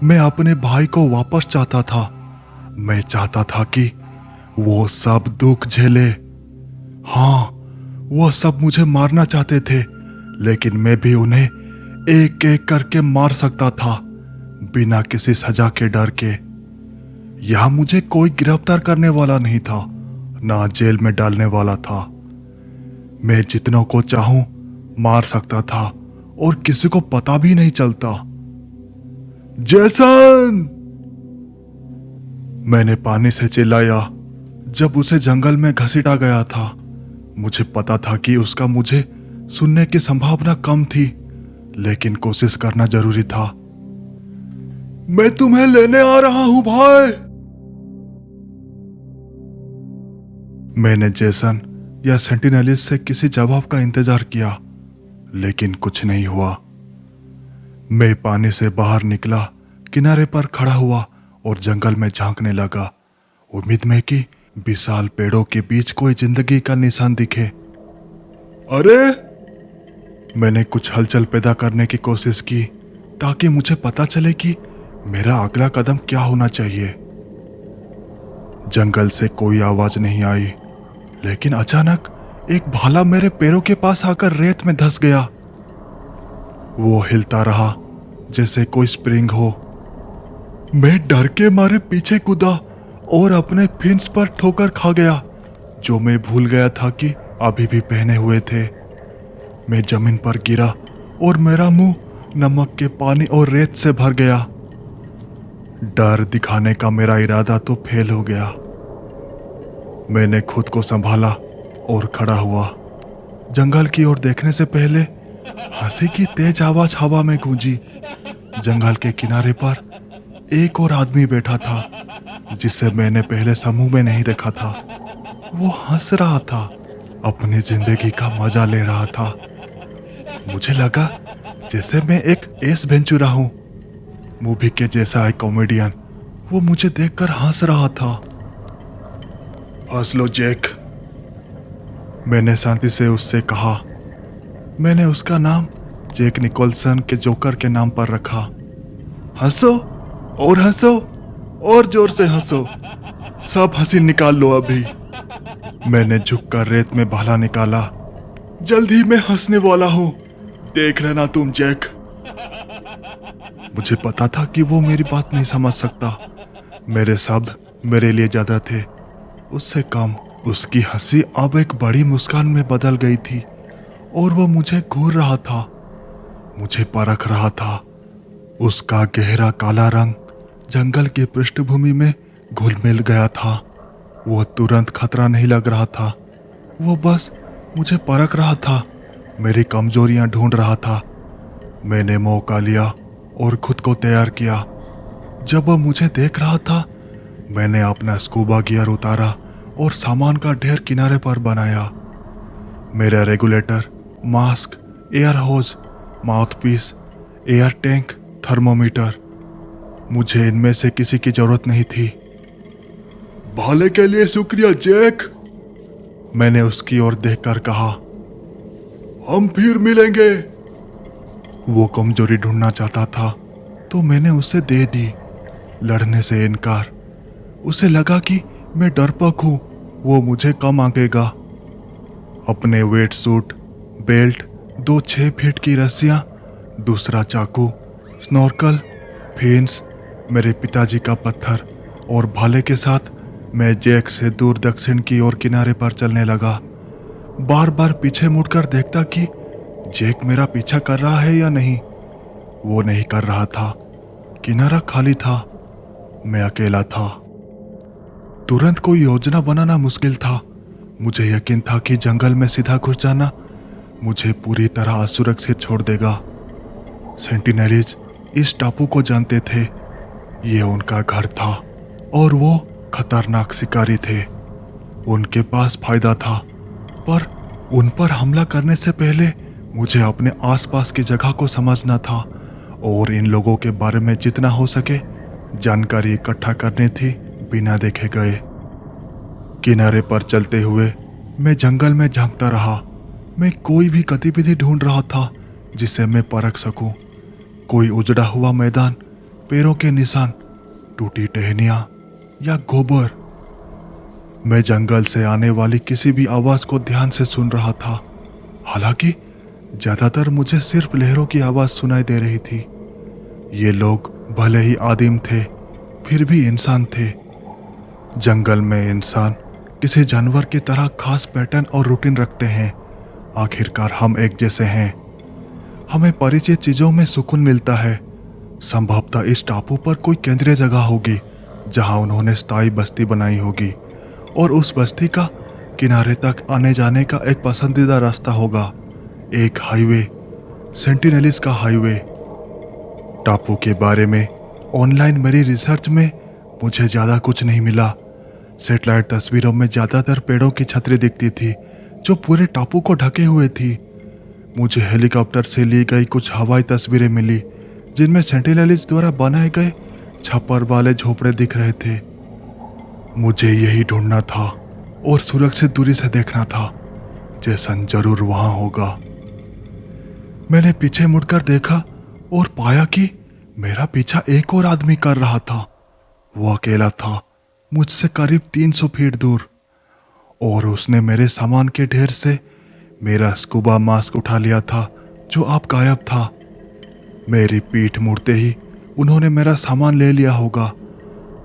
मैं अपने भाई को वापस चाहता था। मैं चाहता था कि वो सब दुख झेले। हाँ, वो सब मुझे मारना चाहते थे, लेकिन मैं भी उन्हें एक एक करके मार सकता था, बिना किसी सजा के डर के। यहां मुझे कोई गिरफ्तार करने वाला नहीं था, ना जेल में डालने वाला था। मैं जितनों को चाहूं मार सकता था और किसी को पता भी नहीं चलता। जैसन! मैंने पानी से चिल्लाया जब उसे जंगल में घसीटा गया था। मुझे पता था कि उसका मुझे सुनने की संभावना कम थी, लेकिन कोशिश करना जरूरी था। मैं तुम्हें लेने आ रहा हूं भाई। मैंने जेसन या सेंटिनेलिस से किसी जवाब का इंतजार किया, लेकिन कुछ नहीं हुआ। मैं पानी से बाहर निकला, किनारे पर खड़ा हुआ और जंगल में झांकने लगा, उम्मीद में कि विशाल पेड़ों के बीच कोई जिंदगी का निशान दिखे। अरे! मैंने कुछ हलचल पैदा करने की कोशिश की ताकि मुझे पता चले कि मेरा अगला कदम क्या होना चाहिए। जंगल से कोई आवाज नहीं आई, लेकिन अचानक एक भाला मेरे पैरों के पास आकर रेत में धंस गया। वो हिलता रहा जैसे कोई स्प्रिंग हो। मैं डर के मारे पीछे कूदा और अपने फिन्स पर ठोकर खा गया, जो मैं भूल गया था कि अभी भी पहने हुए थे। मैं जमीन पर गिरा और मेरा मुंह नमक के पानी और रेत से भर गया। डर दिखाने का मेरा इरादा तो फेल हो गया। मैंने खुद को संभाला और खड़ा हुआ। जंगल की ओर देखने से पहले हंसी की तेज आवाज हवा में गूंजी। जंगल के किनारे पर एक और आदमी बैठा था, जिसे मैंने पहले समूह में नहीं देखा था। वो हंस रहा था, अपनी जिंदगी का मजा ले रहा था। मुझे लगा जैसे मैं एक एस वेंचुरा हूं, मूवी के जैसा एक कॉमेडियन। वो मुझे देखकर हंस रहा था। हंस लो जैक, मैंने शांति से उससे कहा। मैंने उसका नाम जैक निकोलसन के जोकर के नाम पर रखा। हंसो और हंसो और जोर से हंसो, सब हंसी निकाल लो अभी। मैंने झुककर रेत में भाला निकाला। जल्दी मैं हंसने वाला हूं, देख लेना तुम जैक। मुझे पता था कि वो मेरी बात नहीं समझ सकता। मेरे शब्द मेरे लिए ज्यादा थे, उससे कम। उसकी हंसी अब एक बड़ी मुस्कान में बदल गई थी और वो मुझे घूर रहा था, मुझे परख रहा था। उसका गहरा काला रंग जंगल की पृष्ठभूमि में घुल मिल गया था। वो तुरंत खतरा नहीं लग रहा था, वो बस मुझे परख रहा था, मेरी कमजोरियां ढूंढ रहा था। मैंने मौका लिया और खुद को तैयार किया। जब वह मुझे देख रहा था, मैंने अपना स्कूबा गियर उतारा और सामान का ढेर किनारे पर बनाया। मेरा रेगुलेटर, मास्क, एयर होज, माउथपीस, एयर टैंक, थर्मोमीटर, मुझे इनमें से किसी की जरूरत नहीं थी। भाले के लिए शुक्रिया जैक, मैंने उसकी ओर देखकर कहा। हम फिर मिलेंगे। वो कमजोरी ढूंढना चाहता था तो मैंने उसे दे दी, लड़ने से इनकार। उसे लगा कि मैं डरपोक हूं, वो मुझे कम आंकेगा। अपने वेट सूट, बेल्ट, 2 6 फीट की रस्सियां, दूसरा चाकू, स्नॉर्कल, फेंस, मेरे पिताजी का पत्थर और भाले के साथ मैं जैक से दूर दक्षिण की ओर किनारे पर चलने लगा। बार बार पीछे मुड़कर देखता कि जैक मेरा पीछा कर रहा है या नहीं। वो नहीं कर रहा था। किनारा खाली था, मैं अकेला था। तुरंत कोई योजना बनाना मुश्किल था। मुझे यकीन था कि जंगल में सीधा घुस जाना मुझे पूरी तरह असुरक्षित छोड़ देगा। सेंटिनेलीज इस टापू को जानते थे, ये उनका घर था और वो खतरनाक शिकारी थे। उनके पास फायदा था, पर उन पर हमला करने से पहले मुझे अपने आसपास की जगह को समझना था और इन लोगों के बारे में जितना हो सके जानकारी इकट्ठा करनी थी बिना देखे गए। किनारे पर चलते हुए मैं जंगल में झांकता रहा। मैं कोई भी गतिविधि ढूंढ रहा था जिसे मैं परख सकूं। कोई उजड़ा हुआ मैदान, पैरों के निशान, टूटी टहनियां या गोबर। मैं जंगल से आने वाली किसी भी आवाज को ध्यान से सुन रहा था। हालांकि ज्यादातर मुझे सिर्फ लहरों की आवाज सुनाई दे रही थी। ये लोग भले ही आदिम थे, फिर भी इंसान थे। जंगल में इंसान किसी जानवर की तरह खास पैटर्न और रूटीन रखते हैं। आखिरकार हम एक जैसे हैं। हमें परिचित चीजों में सुकून मिलता है। संभवतः इस टापू पर कोई केंद्रीय जगह होगी जहां उन्होंने स्थायी बस्ती बनाई होगी और उस बस्ती का किनारे तक आने जाने का एक पसंदीदा रास्ता होगा, एक हाईवे, सेंटिनेलीज का हाईवे। टापू के बारे में ऑनलाइन मेरी रिसर्च में मुझे ज़्यादा कुछ नहीं मिला। सैटेलाइट तस्वीरों में ज़्यादातर पेड़ों की छतरी दिखती थी जो पूरे टापू को ढके हुए थी। मुझे हेलीकॉप्टर से ली गई कुछ हवाई तस्वीरें मिली जिनमें सेंटिनेलीज द्वारा बनाए गए छप्पर वाले झोपड़े दिख रहे थे। मुझे यही ढूंढना था और सुरक्षित दूरी से देखना था। जैसन जरूर वहां होगा। मैंने पीछे मुड़कर देखा और पाया कि मेरा पीछा एक और आदमी कर रहा था। वो अकेला था, मुझसे करीब 300 फीट दूर, और उसने मेरे सामान के ढेर से मेरा स्कूबा मास्क उठा लिया था जो अब गायब था। मेरी पीठ मुड़ते ही उन्होंने मेरा सामान ले लिया होगा।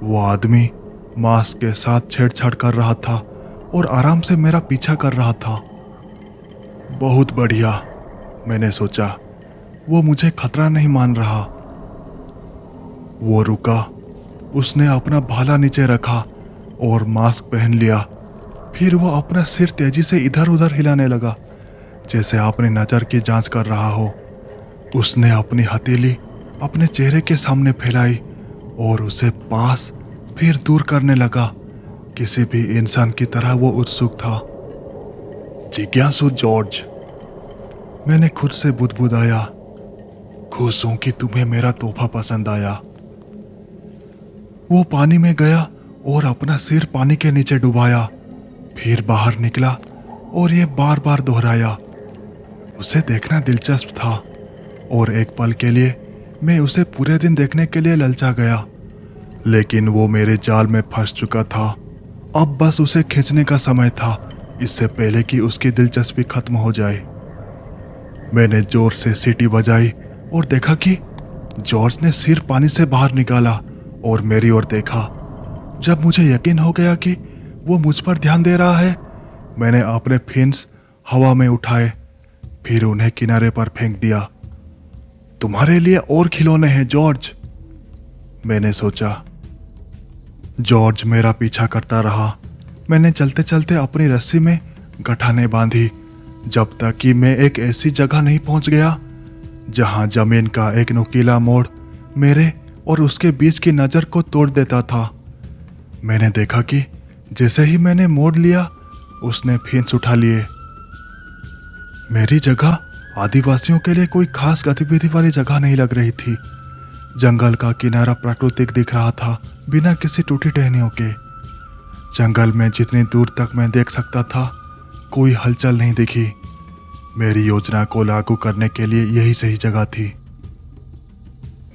वो आदमी मास्क के साथ छेड़छाड़ कर रहा था और आराम से मेरा पीछा कर रहा था। बहुत बढ़िया, मैंने सोचा, वो मुझे खतरा नहीं मान रहा। वो रुका, उसने अपना भाला नीचे रखा और मास्क पहन लिया। फिर वो अपना सिर तेजी से इधर उधर हिलाने लगा जैसे अपनी नज़र की जांच कर रहा हो। उसने अपनी हथेली अपने चेहरे के सामने फैलाई और उसे पास फिर दूर करने लगा। किसी भी इंसान की तरह वो उत्सुक था। जिज्ञासु जॉर्ज, मैंने खुद से बुदबुदाया। खुश हूं कि तुम्हें मेरा तोहफा पसंद आया। वो पानी में गया और अपना सिर पानी के नीचे डुबाया, फिर बाहर निकला और ये बार बार दोहराया। उसे देखना दिलचस्प था और एक पल के लिए मैं उसे पूरे दिन देखने के लिए ललचा गया, लेकिन वो मेरे जाल में फंस चुका था। अब बस उसे खींचने का समय था, इससे पहले कि उसकी दिलचस्पी खत्म हो जाए। मैंने जोर से सीटी बजाई और देखा कि जॉर्ज ने सिर पानी से बाहर निकाला और मेरी ओर देखा। जब मुझे यकीन हो गया कि वो मुझ पर ध्यान दे रहा है, मैंने अपने फिन्स हवा में उठाए, फिर उन्हें किनारे पर फेंक दिया। तुम्हारे लिए और खिलौने हैं जॉर्ज, मैंने सोचा। जॉर्ज मेरा पीछा करता रहा। मैंने चलते चलते अपनी रस्सी में गठाने बांधी, जब तक कि मैं एक ऐसी जगह नहीं पहुंच गया जहां जमीन का एक नुकीला मोड़ मेरे और उसके बीच की नज़र को तोड़ देता था। मैंने देखा कि जैसे ही मैंने मोड़ लिया, उसने फिंस उठा लिए। मेरी जगह आदिवासियों के लिए कोई खास गतिविधि वाली जगह नहीं लग रही थी। जंगल का किनारा प्राकृतिक दिख रहा था, बिना किसी टूटी टहनियों के। जंगल में जितनी दूर तक मैं देख सकता था, कोई हलचल नहीं दिखी। मेरी योजना को लागू करने के लिए यही सही जगह थी।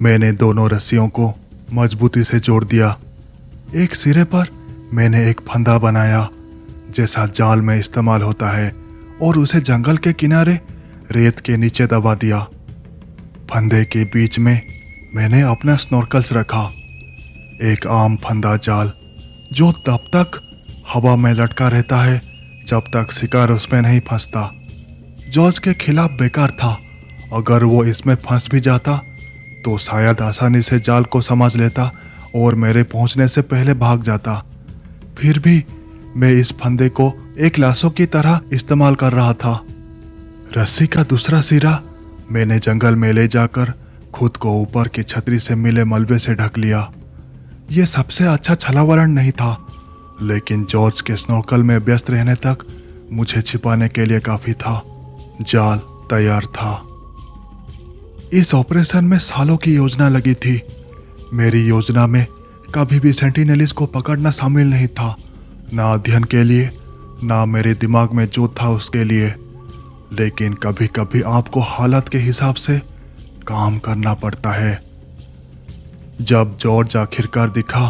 मैंने दोनों रस्सियों को मजबूती से जोड़ दिया। एक सिरे पर मैंने एक फंदा बनाया, जैसा जाल में इस्तेमाल होता है, और उसे जंगल के किनारे रेत के नीचे दबा दिया। फंदे के बीच में मैंने अपना स्नॉर्कल्स रखा, एक आम फंदा जाल जो तब तक हवा में लटका रहता है जब तक शिकार उसमें नहीं फंसता। जॉर्ज के खिलाफ बेकार था। अगर वो इसमें फंस भी जाता तो शायद आसानी से जाल को समझ लेता और मेरे पहुंचने से पहले भाग जाता। फिर भी मैं इस फंदे को एक लाशों की तरह इस्तेमाल कर रहा था। रस्सी का दूसरा सिरा मैंने जंगल में ले जाकर खुद को ऊपर की छतरी से मिले मलबे से ढक लिया। यह सबसे अच्छा छलावरण नहीं था, लेकिन जॉर्ज के स्नॉर्कल में व्यस्त रहने तक मुझे छिपाने के लिए काफी था। जाल तैयार था। इस ऑपरेशन में सालों की योजना लगी थी। मेरी योजना में कभी भी सेंटिनेलिस को पकड़ना शामिल नहीं था, ना अध्ययन के लिए, ना मेरे दिमाग में जो था उसके लिए। लेकिन कभी कभी आपको हालत के हिसाब से काम करना पड़ता है। जब जॉर्ज आखिरकार दिखा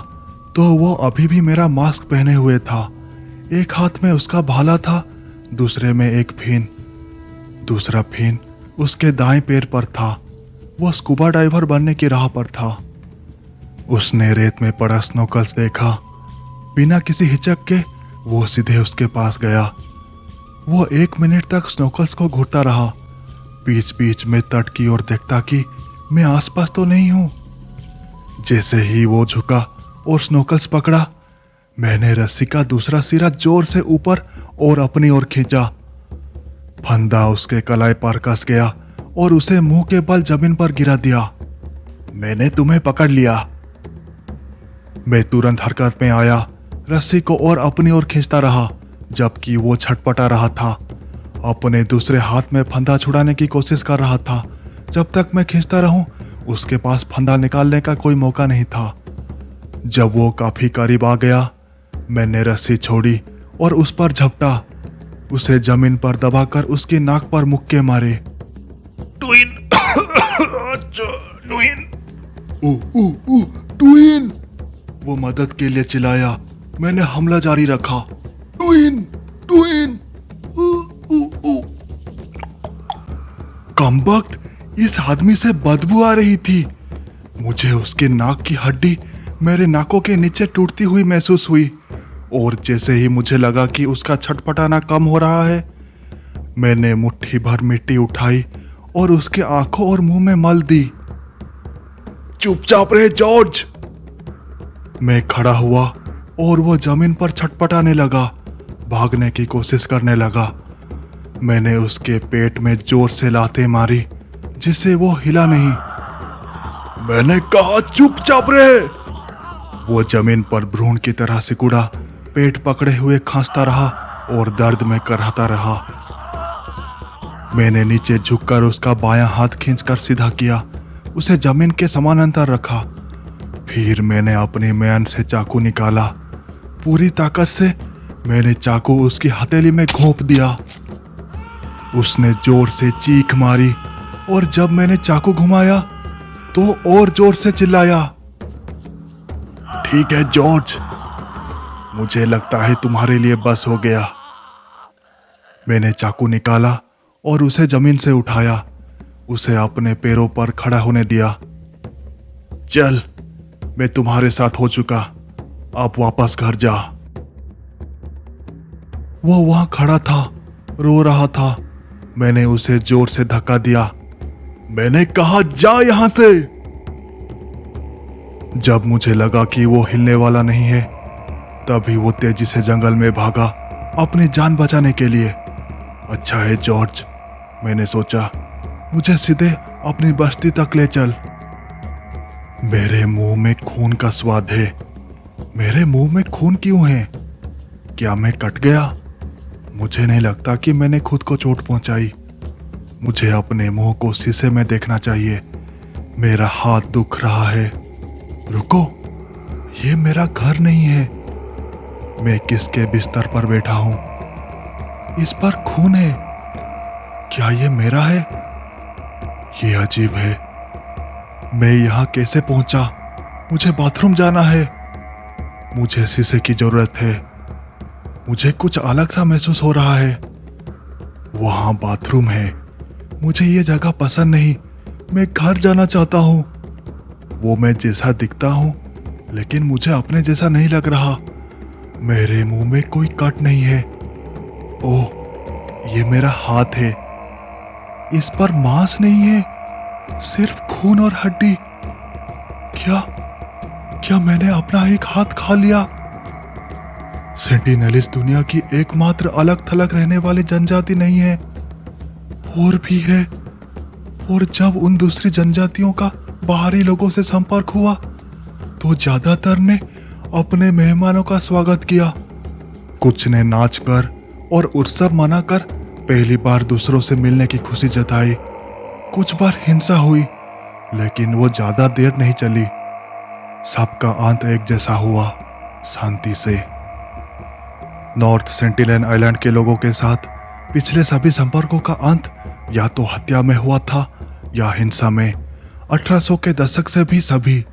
तो वो अभी भी मेरा मास्क पहने हुए था। एक हाथ में उसका भाला था, दूसरे में एक फिन। दूसरा फिन उसके दाएं पैर पर था। वो स्कूबा डाइवर बनने की राह पर था। उसने रेत में पड़ा स्नॉर्कल्स देखा। बिना किसी हिचक के वो सीधे उसके पास गया। वो 1 मिनट तक स्नॉर्कल्स को घूरता रहा, बीच बीच में तट की ओर देखता कि मैं आसपास तो नहीं हूं। जैसे ही वो झुका और स्नॉर्कल्स पकड़ा, मैंने रस्सी का दूसरा सिरा जोर से ऊपर और अपनी ओर खींचा। फंदा उसके कलाई पर कस गया और उसे मुंह के बल जमीन पर गिरा दिया। मैंने तुम्हें पकड़ लिया। मैं तुरंत हरकत में आया, रस्सी को और अपनी ओर खींचता रहा, जबकि वो छटपटा रहा था। अपने दूसरे हाथ में फंदा छुड़ाने की कोशिश कर रहा था। जब तक मैं खींचता रहूं, उसके पास फंदा निकालने का कोई मौका नहीं था। जब वो काफी करीब आ गया, मैंने रस्सी छोड़ी और उस पर झपटा। उसे जमीन पर दबाकर उसकी नाक पर मुक्के मारे। Twin twin twin! वो मदद के लिए चिल्लाया। मैंने हमला जारी रखा। ट्विन! ट्विन! कमबख्त, इस आदमी से बदबू आ रही थी। मुझे उसके नाक की हड्डी मेरे नाकों के नीचे टूटती हुई महसूस हुई, और जैसे ही मुझे लगा कि उसका छटपटाना कम हो रहा है, मैंने मुट्ठी भर मिट्टी उठाई और उसके आंखों और मुंह में मल दी। चुपचाप रहे जॉर्ज! मैं खड़ा हुआ और वो जमीन पर छटपटाने लगा, भागने की कोशिश करने लगा। मैंने उसके पेट में जोर से लातें मारी, जिससे वो हिला नहीं। मैंने कहा चुपचाप रहे! वो जमीन पर भ्रूण की तरह सिकुड़ा, पेट पकड़े हुए खांसता रहा और दर्द में कराहता रहा। मैंने नीचे झुककर उसका बायां हाथ खींचकर सीधा किया, उसे जमीन के समानांतर रखा। फिर मैंने अपनी म्यान से चाकू निकाला। पूरी ताकत से मैंने चाकू उसकी हथेली में घोंप दिया। उसने जोर से चीख मारी, और जब मैंने चाकू घुमाया तो और जोर से चिल्लाया। ठीक है जॉर्ज, मुझे लगता है तुम्हारे लिए बस हो गया। मैंने चाकू निकाला और उसे जमीन से उठाया, उसे अपने पैरों पर खड़ा होने दिया। चल, मैं तुम्हारे साथ हो चुका, अब वापस घर जा। वो वहां खड़ा था, रो रहा था। मैंने उसे जोर से धक्का दिया। मैंने कहा जा यहां से। जब मुझे लगा कि वो हिलने वाला नहीं है, तभी वो तेजी से जंगल में भागा अपनी जान बचाने के लिए। अच्छा है जॉर्ज, मैंने सोचा, मुझे सीधे अपनी बस्ती तक ले चल। मेरे मुंह में खून का स्वाद है। मेरे मुंह में खून क्यों है? क्या मैं कट गया? मुझे नहीं लगता कि मैंने खुद को चोट पहुंचाई। मुझे अपने मुंह को शीशे में देखना चाहिए। मेरा हाथ दुख रहा है। रुको, ये मेरा घर नहीं है। मैं किसके बिस्तर पर बैठा हूं? इस पर खून है। क्या ये मेरा है? ये अजीब है। मैं यहां कैसे पहुंचा? मुझे बाथरूम जाना है। मुझे शीशे की जरूरत है। मुझे कुछ अलग सा महसूस हो रहा है। वहां बाथरूम है। मुझे ये जगह पसंद नहीं। मैं घर जाना चाहता हूं। वो मैं जैसा दिखता हूं, लेकिन मुझे अपने जैसा नहीं लग रहा। मेरे मुंह में कोई कट नहीं है। ओह, ये मेरा हाथ है। इस पर मांस नहीं है, सिर्फ खून और हड्डी। क्या मैंने अपना एक हाथ खा लिया? सेंटिनेलिस दुनिया की एकमात्र अलग थलग रहने वाली जनजाति नहीं है, और भी है। और जब उन दूसरी जनजातियों का बाहरी लोगों से संपर्क हुआ तो ज्यादातर ने अपने मेहमानों का स्वागत किया। कुछ ने नाचकर और उत्सव मनाकर पहली बार दूसरों से मिलने की खुशी जताई। कुछ बार हिंसा हुई, लेकिन वो ज्यादा देर नहीं चली। सबका अंत एक जैसा हुआ, शांति से। नॉर्थ सेंटिनेल आइलैंड के लोगों के साथ पिछले सभी संपर्कों का अंत या तो हत्या में हुआ था या हिंसा में। 1800 के दशक से भी सभी,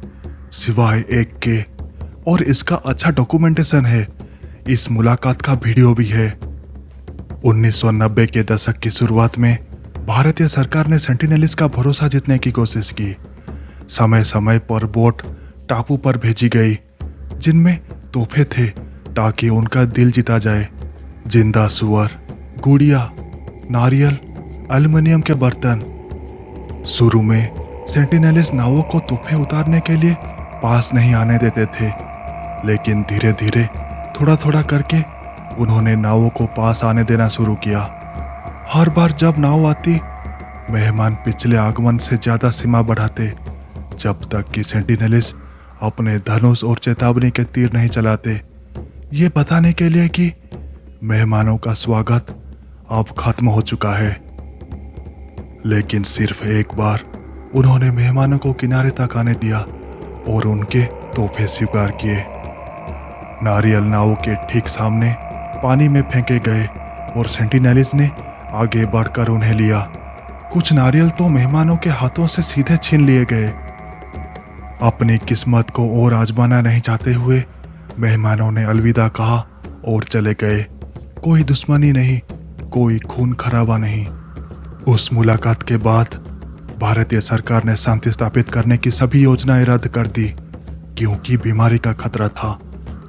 सिवाय एक के। और इसका अच्छा डॉक्यूमेंटेशन है। इस मुलाकात का वीडियो भी है। 1990 के दशक की शुरुआत में भारतीय सरकार ने सेंटिनेलिस का भरोसा जीतने की कोशिश की। समय समय पर बोट टापू पर भेजी गई, जिनमें तोहफे थे ताकि उनका दिल जीता जाए। जिंदा सुअर, गुड़िया, नारियल, एल्युमिनियम के बर्तन। शुरू में सेंटिनेलिस नावों को तोहफे उतारने के लिए पास नहीं आने देते थे, लेकिन धीरे धीरे थोड़ा थोड़ा करके उन्होंने नावों को पास आने देना शुरू किया। हर बार जब नाव आती, मेहमान पिछले आगमन से ज्यादा सीमा बढ़ाते, जब तक कि सेंटिनेलिस अपने धनुष और चेतावनी के तीर नहीं चलाते, ये बताने के लिए कि मेहमानों का स्वागत अब खत्म हो चुका है। लेकिन सिर्फ एक बार उन्होंने मेहमानों को किनारे तक आने दिया और उनके तोहफे स्वीकार किए। नारियल नाव के ठीक सामने पानी में फेंके गए और सेंटिनेलिस ने आगे बढ़कर उन्हें लिया। कुछ नारियल तो मेहमानों के हाथों से सीधे छीन लिए गए। अपनी किस्मत को और आजमाना नहीं चाहते हुए मेहमानों ने अलविदा कहा और चले गए। कोई दुश्मनी नहीं, कोई खून खराबा नहीं। उस मुलाकात के बाद भारतीय सरकार ने शांति स्थापित करने की सभी योजनाएं रद्द कर दी, क्योंकि बीमारी का खतरा था,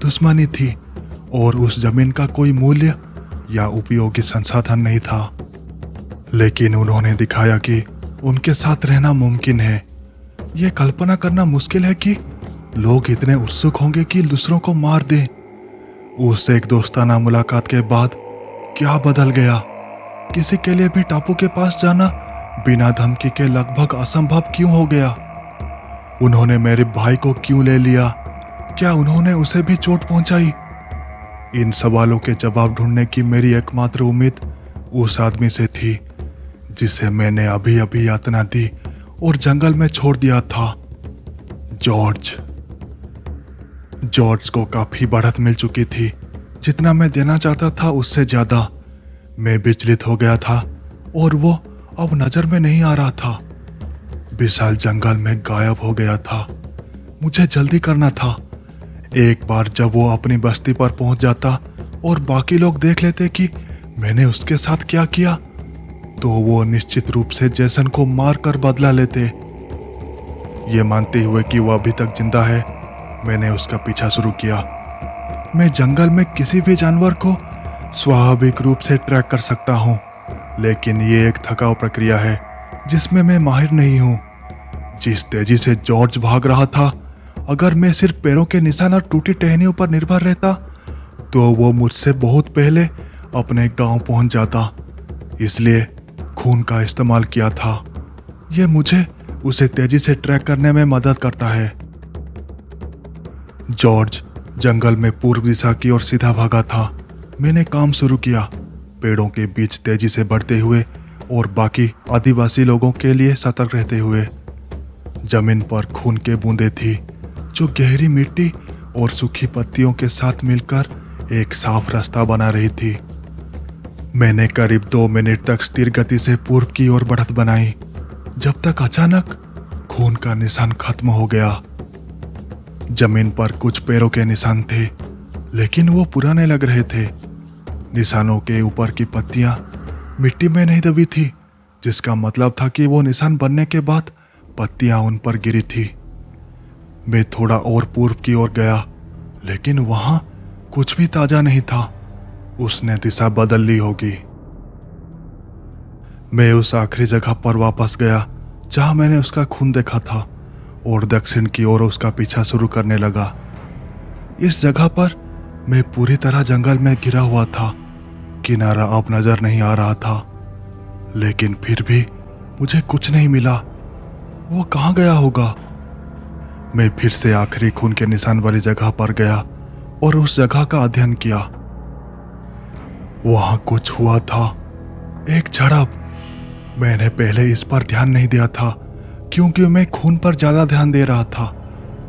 दुश्मनी थी और उस जमीन का कोई मूल्य या उपयोगी संसाधन नहीं था। लेकिन उन्होंने दिखाया कि उनके साथ रहना मुमकिन है। ये कल्पना करना मुश्किल है कि लोग इतने उत्सुक होंगे कि दूसरों को मार दें। उस एक दोस्ताना मुलाकात के बाद क्या बदल गया? किसी के लिए भी टापू के पास जाना बिना धमकी के लगभग असंभव क्यों हो गया? उन्होंने मेरे भाई को क्यों ले लिया? क्या उन्होंने उसे भी चोट पहुंचाई? इन सवालों के जवाब ढूंढने की मेरी एकमात्र उम्मीद उस आदमी से थी जिसे मैंने अभी अभी यातना दी और जंगल में छोड़ दिया था, जॉर्ज। जॉर्ज को काफी बढ़त मिल चुकी थी। जितना मैं देना चाहता था उससे ज्यादा। मैं विचलित हो गया था और वो अब नजर में नहीं आ रहा था। विशाल जंगल में गायब हो गया था। मुझे जल्दी करना था। एक बार जब वो अपनी बस्ती पर पहुंच जाता और बाकी लोग देख लेते कि मैंने उसके साथ क्या किया, तो वो निश्चित रूप से जैसन को मार कर बदला लेते। ये मानते हुए कि वो अभी तक जिंदा है, मैंने उसका पीछा शुरू किया। मैं जंगल में किसी भी जानवर को स्वाभाविक रूप से ट्रैक कर सकता हूँ, लेकिन ये एक थकाऊ प्रक्रिया है जिसमें मैं माहिर नहीं हूँ। जिस तेजी से जॉर्ज भाग रहा था, अगर मैं सिर्फ पैरों के निशान और टूटी टहनियों पर निर्भर रहता तो वो मुझसे बहुत पहले अपने गांव पहुंच जाता, इसलिए खून का इस्तेमाल किया था। ये मुझे उसे तेजी से ट्रैक करने में मदद करता है। जॉर्ज जंगल में पूर्व दिशा की ओर सीधा भागा था। मैंने काम शुरू किया, पेड़ों के बीच तेजी से बढ़ते हुए और बाकी आदिवासी लोगों के लिए सतर्क रहते हुए। जमीन पर खून के बूंदें थी जो गहरी मिट्टी और सूखी पत्तियों के साथ मिलकर एक साफ रास्ता बना रही थी। मैंने करीब 2 मिनट तक स्थिर गति से पूर्व की ओर बढ़त बनाई, जब तक अचानक खून का निशान खत्म हो गया। जमीन पर कुछ पैरों के निशान थे, लेकिन वो पुराने लग रहे थे। निशानों के ऊपर की पत्तियां मिट्टी में नहीं दबी थी, जिसका मतलब था कि वो निशान बनने के बाद पत्तियां उन पर गिरी थी। मैं थोड़ा और पूर्व की ओर गया, लेकिन वहां कुछ भी ताजा नहीं था। उसने दिशा बदल ली होगी। मैं उस आखिरी जगह पर वापस गया जहां मैंने उसका खून देखा था और दक्षिण की ओर उसका पीछा शुरू करने लगा। इस जगह पर मैं पूरी तरह जंगल में घिरा हुआ था। किनारा अब नजर नहीं आ रहा था, लेकिन फिर भी मुझे कुछ नहीं मिला। वो कहाँ गया होगा? मैं फिर से आखिरी खून के निशान वाली जगह पर गया और उस जगह का अध्ययन किया। वहां कुछ हुआ था, एक झड़प। मैंने पहले इस पर ध्यान नहीं दिया था क्योंकि मैं खून पर ज्यादा ध्यान दे रहा था,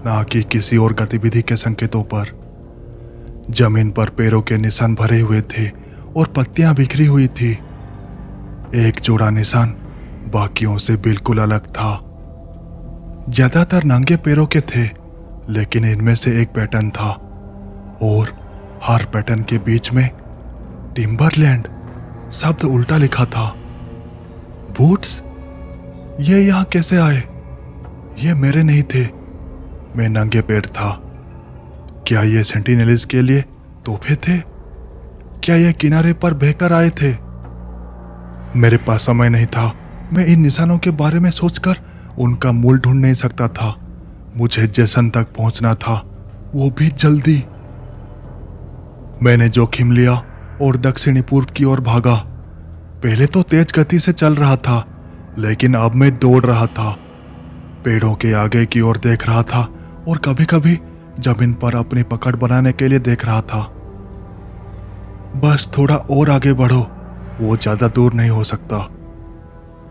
ना कि किसी और गतिविधि के संकेतों पर। जमीन पर पैरों के निशान भरे हुए थे और पत्तियां बिखरी हुई थी। एक जोड़ा निशान बाकियों से बिल्कुल अलग था। ज्यादातर नंगे पैरों के थे, लेकिन इनमें से एक पैटर्न था और हर पैटर्न के बीच में टिम्बरलैंड शब्द उल्टा लिखा था। बूट्स? ये यहां कैसे आए? ये मेरे नहीं थे। मैं नंगे पैर था। क्या ये सेंटिनेलीज के लिए तोहफे थे? क्या ये किनारे पर बहकर आए थे? मेरे पास समय नहीं था। मैं इन निशानों के बारे में सोचकर उनका मूल ढूंढ नहीं सकता था। मुझे जेसन तक पहुंचना था, वो भी जल्दी। मैंने जोखिम लिया और दक्षिणी पूर्व की ओर भागा। पहले तो तेज गति से चल रहा था, लेकिन अब मैं दौड़ रहा था। पेड़ों के आगे की ओर देख रहा था और कभी कभी जमीन पर अपनी पकड़ बनाने के लिए देख रहा था। बस थोड़ा और आगे बढ़ो, वो ज्यादा दूर नहीं हो सकता।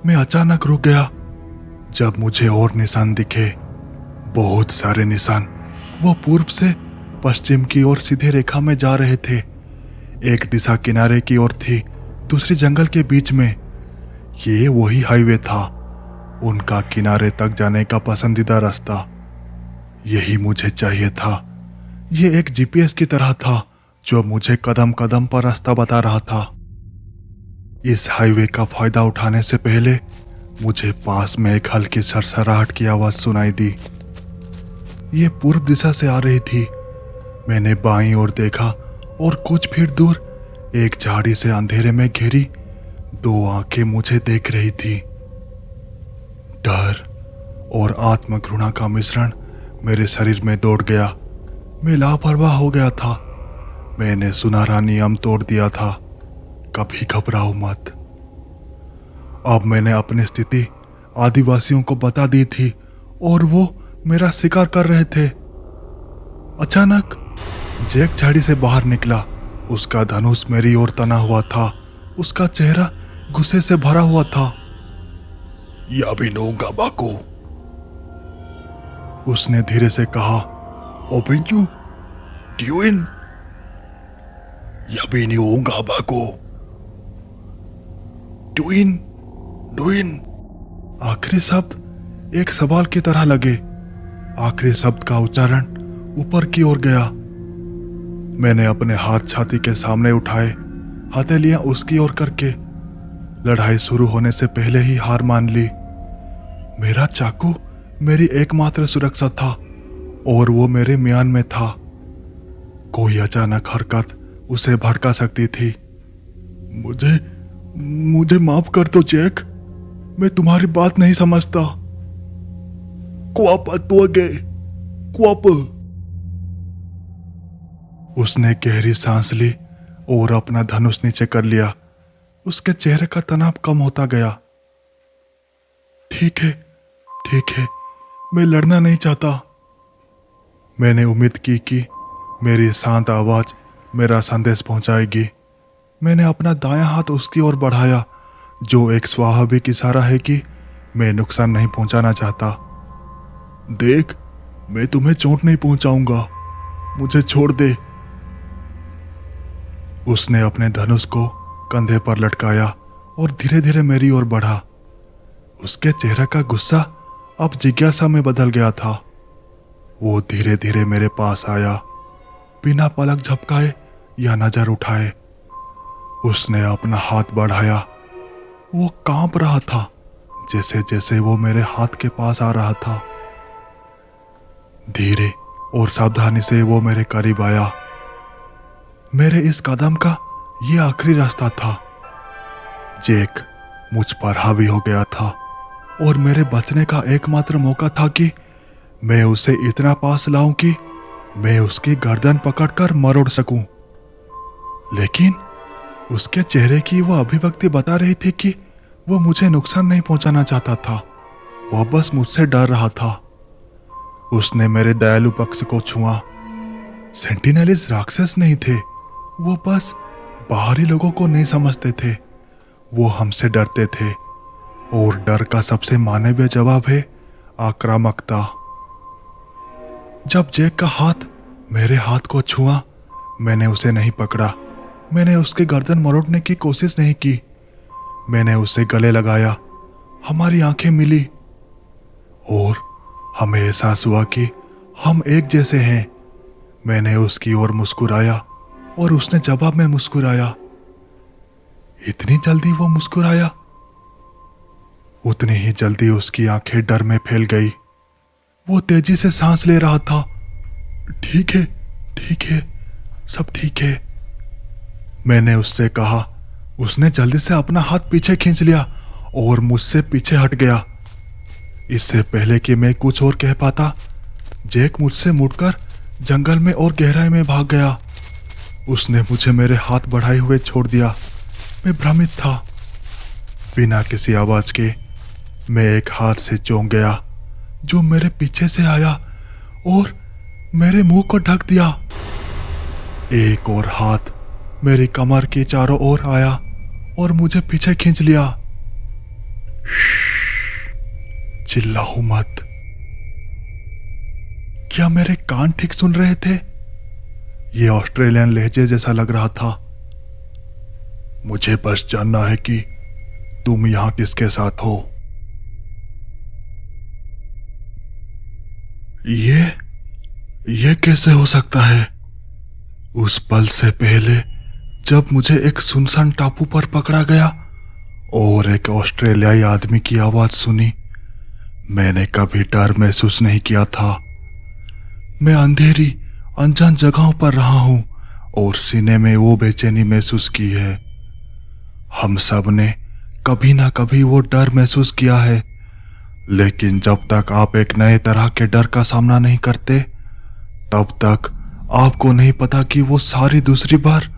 मैं अचानक रुक गया जब मुझे और निशान दिखे, बहुत सारे निशान। वो पूर्व से पश्चिम की ओर सीधे रेखा में जा रहे थे। एक दिशा किनारे की ओर थी, दूसरी जंगल के बीच में। ये वही हाईवे था, उनका किनारे तक जाने का पसंदीदा रास्ता। यही मुझे चाहिए था। ये एक जीपीएस की तरह था जो मुझे कदम कदम पर रास्ता बता रहा था। इस हाईवे का फायदा उठाने से पहले मुझे पास में एक हल्की सरसराहट की आवाज सुनाई दी। ये पूर्व दिशा से आ रही थी। मैंने बाईं ओर देखा और कुछ फीट दूर एक झाड़ी से अंधेरे में घिरी 2 आंखें मुझे देख रही थी। डर और आत्मघृणा का मिश्रण मेरे शरीर में दौड़ गया। मैं लापरवाह हो गया था। मैंने सुनहरा नियम तोड़ दिया था, कभी घबराओ मत। अब मैंने अपनी स्थिति आदिवासियों को बता दी थी और वो मेरा शिकार कर रहे थे। अचानक जैक झाड़ी से बाहर निकला। उसका धनुष मेरी ओर तना हुआ था। उसका चेहरा गुस्से से भरा हुआ था। याबिनोगा बाको, उसने धीरे से कहा। ओबिन्यू ड्यूइन, याबिनोगा बाको, ड्यूइन ड्यूइन। आखिरी शब्द एक सवाल की तरह लगे। आखिरी शब्द का उच्चारण ऊपर की ओर गया। मैंने अपने हाथ छाती के सामने उठाए, हथेलियां उसकी ओर करके लड़ाई शुरू होने से पहले ही हार मान ली। मेरा चाकू मेरी एकमात्र सुरक्षा था और वो मेरे म्यान में था। कोई अचानक हरकत उसे भड़का सकती थी। मुझे माफ कर दो जैक, मैं तुम्हारी बात नहीं समझता। क्वाप। उसने गहरी सांस ली और अपना धनुष नीचे कर लिया। उसके चेहरे का तनाव कम होता गया। ठीक है, मैं लड़ना नहीं चाहता। मैंने उम्मीद की कि मेरी शांत आवाज मेरा संदेश पहुंचाएगी। मैंने अपना दायां हाथ उसकी ओर बढ़ाया, जो एक स्वाभाविक इशारा है कि मैं नुकसान नहीं पहुंचाना चाहता। देख, मैं तुम्हें चोट नहीं पहुंचाऊंगा, मुझे छोड़ दे। उसने अपने धनुष को कंधे पर लटकाया और धीरे धीरे मेरी ओर बढ़ा। उसके चेहरे का गुस्सा अब जिज्ञासा में बदल गया था। वो धीरे धीरे मेरे पास आया, बिना पलक झपकाए या नजर उठाए। उसने अपना हाथ बढ़ाया। वो कांप रहा था जैसे जैसे वो मेरे हाथ के पास आ रहा था। धीरे और सावधानी से वो मेरे करीब आया। मेरे इस कदम का ये आखिरी रास्ता था। जैक मुझ पर हावी हो गया था और मेरे बचने का एकमात्र मौका था कि मैं उसे इतना पास लाऊं कि मैं उसकी गर्दन पकड़कर मरोड़ सकूं। लेकिन उसके चेहरे की वह अभिव्यक्ति बता रही थी कि वह मुझे नुकसान नहीं पहुंचाना चाहता था, वह बस मुझसे डर रहा था। उसने मेरे दयालु पक्ष को छुआ। सेंटिनेलिस राक्षस नहीं थे, वो बस बाहरी लोगों को नहीं समझते थे। वो हमसे डरते थे और डर का सबसे मानवीय जवाब है आक्रामकता। जब जैक का हाथ मेरे हाथ को छुआ, मैंने उसे नहीं पकड़ा। मैंने उसकी गर्दन मरोड़ने की कोशिश नहीं की। मैंने उसे गले लगाया। हमारी आंखें मिली और हमें एहसास हुआ कि हम एक जैसे हैं। मैंने उसकी ओर मुस्कुराया और उसने जवाब में मुस्कुराया। इतनी जल्दी वो मुस्कुराया। उतनी ही जल्दी उसकी आंखें डर में फैल गई। वो तेजी से सांस ले रहा था। ठीक है, सब ठीक है, मैंने उससे कहा। उसने जल्दी से अपना हाथ पीछे खींच लिया और मुझसे पीछे हट गया। इससे पहले कि मैं कुछ और कह पाता, जैक मुझसे मुड़कर जंगल में और गहराई में भाग गया। उसने मुझे मेरे हाथ बढ़ाए हुए छोड़ दिया। मैं भ्रमित था। बिना किसी आवाज के मैं एक हाथ से चौंक गया जो मेरे पीछे से आया और मेरे मुंह को ढक दिया। एक और हाथ मेरी कमर के चारों ओर आया और मुझे पीछे खींच लिया। चिल्लाओ मत। क्या मेरे कान ठीक सुन रहे थे? ये ऑस्ट्रेलियन लहजे जैसा लग रहा था। मुझे बस जानना है कि तुम यहां किसके साथ हो। ये कैसे हो सकता है? उस पल से पहले जब मुझे एक सुनसान टापू पर पकड़ा गया और एक ऑस्ट्रेलियाई आदमी की आवाज सुनी, मैंने कभी डर महसूस नहीं किया था। मैं अंधेरी अनजान जगहों पर रहा हूं और सीने में वो बेचैनी महसूस की है। हम सब ने कभी ना कभी वो डर महसूस किया है, लेकिन जब तक आप एक नए तरह के डर का सामना नहीं करते, तब तक आपको नहीं पता कि वो सारी दूसरी बार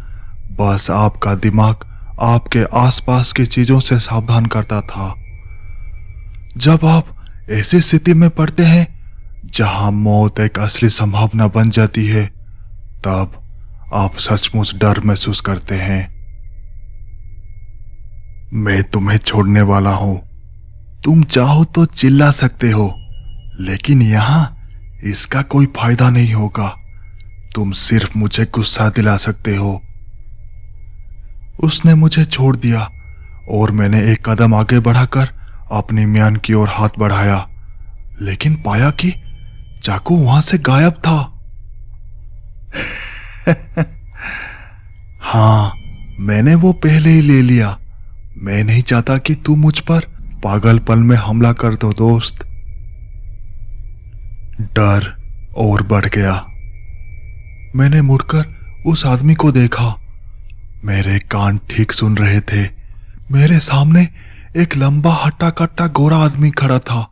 बस आपका दिमाग आपके आसपास की चीजों से सावधान करता था। जब आप ऐसी स्थिति में पड़ते हैं जहां मौत एक असली संभावना बन जाती है, तब आप सचमुच डर महसूस करते हैं। मैं तुम्हें छोड़ने वाला हूं। तुम चाहो तो चिल्ला सकते हो, लेकिन यहां इसका कोई फायदा नहीं होगा। तुम सिर्फ मुझे गुस्सा दिला सकते हो। उसने मुझे छोड़ दिया और मैंने एक कदम आगे बढ़ाकर अपनी म्यान की ओर हाथ बढ़ाया, लेकिन पाया कि चाकू वहां से गायब था। हाँ, मैंने वो पहले ही ले लिया। मैं नहीं चाहता कि तू मुझ पर पागलपन में हमला कर दो दोस्त। डर और बढ़ गया। मैंने मुड़कर उस आदमी को देखा। मेरे कान ठीक सुन रहे थे। मेरे सामने एक लंबा हट्टा कट्टा गोरा आदमी खड़ा था,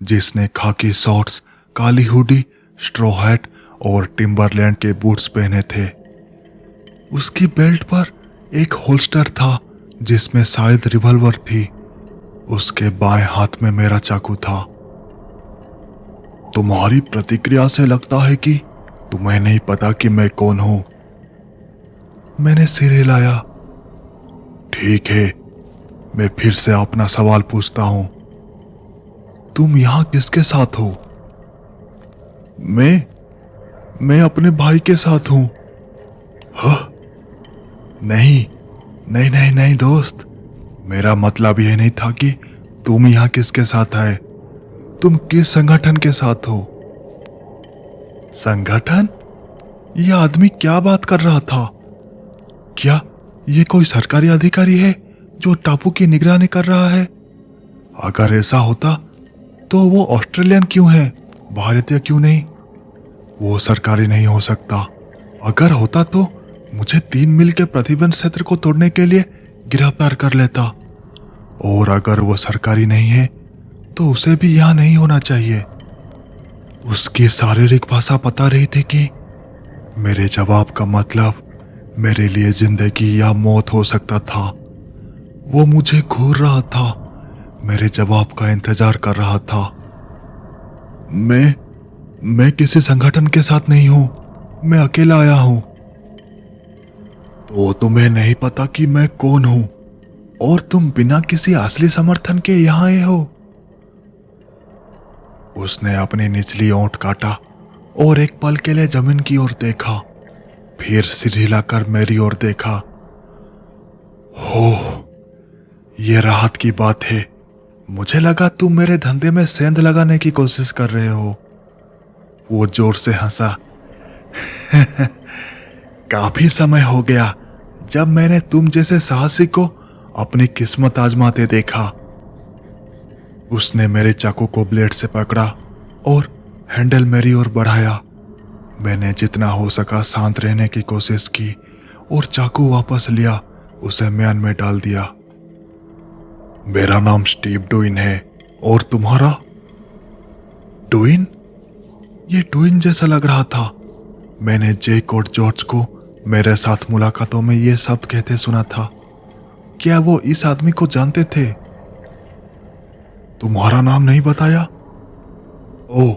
जिसने खाकी शॉर्ट्स, काली हुडी, स्ट्रॉ हैट और टिम्बरलैंड के बूट्स पहने थे। उसकी बेल्ट पर एक होल्स्टर था जिसमें शायद रिवॉल्वर थी। उसके बाएं हाथ में मेरा चाकू था। तुम्हारी प्रतिक्रिया से लगता है कि तुम्हें नहीं पता कि मैं कौन हूं। मैंने सिर हिलाया। ठीक है, मैं फिर से अपना सवाल पूछता हूं, तुम यहां किसके साथ हो? मैं अपने भाई के साथ हूं। हाँ? नहीं नहीं नहीं नहीं दोस्त, मेरा मतलब यह नहीं था कि तुम यहां किसके साथ है। तुम किस संगठन के साथ हो? संगठन? यह आदमी क्या बात कर रहा था? क्या यह कोई सरकारी अधिकारी है जो टापू की निगरानी कर रहा है? अगर ऐसा होता तो वो ऑस्ट्रेलियन क्यों है, भारतीय क्यों नहीं? वो सरकारी नहीं हो सकता। अगर होता तो मुझे 3 मील के प्रतिबंध क्षेत्र को तोड़ने के लिए गिरफ्तार कर लेता। और अगर वो सरकारी नहीं है तो उसे भी यहां नहीं होना चाहिए। उसकी शारीरिक भाषा बता रही थी कि मेरे जवाब का मतलब मेरे लिए जिंदगी या मौत हो सकता था। वो मुझे घूर रहा था, मेरे जवाब का इंतजार कर रहा था। मैं किसी संगठन के साथ नहीं हूं, मैं अकेला आया हूं। तो तुम्हें नहीं पता कि मैं कौन हूं और तुम बिना किसी असली समर्थन के यहां आए हो? उसने अपनी निचली ओंठ काटा और एक पल के लिए जमीन की ओर देखा, फिर सिर हिलाकर मेरी ओर देखा। हो, यह राहत की बात है। मुझे लगा तुम मेरे धंधे में सेंध लगाने की कोशिश कर रहे हो। वो जोर से हंसा। काफी समय हो गया जब मैंने तुम जैसे साहसी को अपनी किस्मत आजमाते देखा। उसने मेरे चाकू को ब्लेड से पकड़ा और हैंडल मेरी ओर बढ़ाया। मैंने जितना हो सका शांत रहने की कोशिश की और चाकू वापस लिया, उसे म्यान में डाल दिया। मेरा नाम स्टीव डुइन है, और तुम्हारा? डुइन? ये डुइन जैसा लग रहा था। मैंने जेक और जॉर्ज को मेरे साथ मुलाकातों में ये शब्द कहते सुना था। क्या वो इस आदमी को जानते थे? तुम्हारा नाम नहीं बताया? ओह,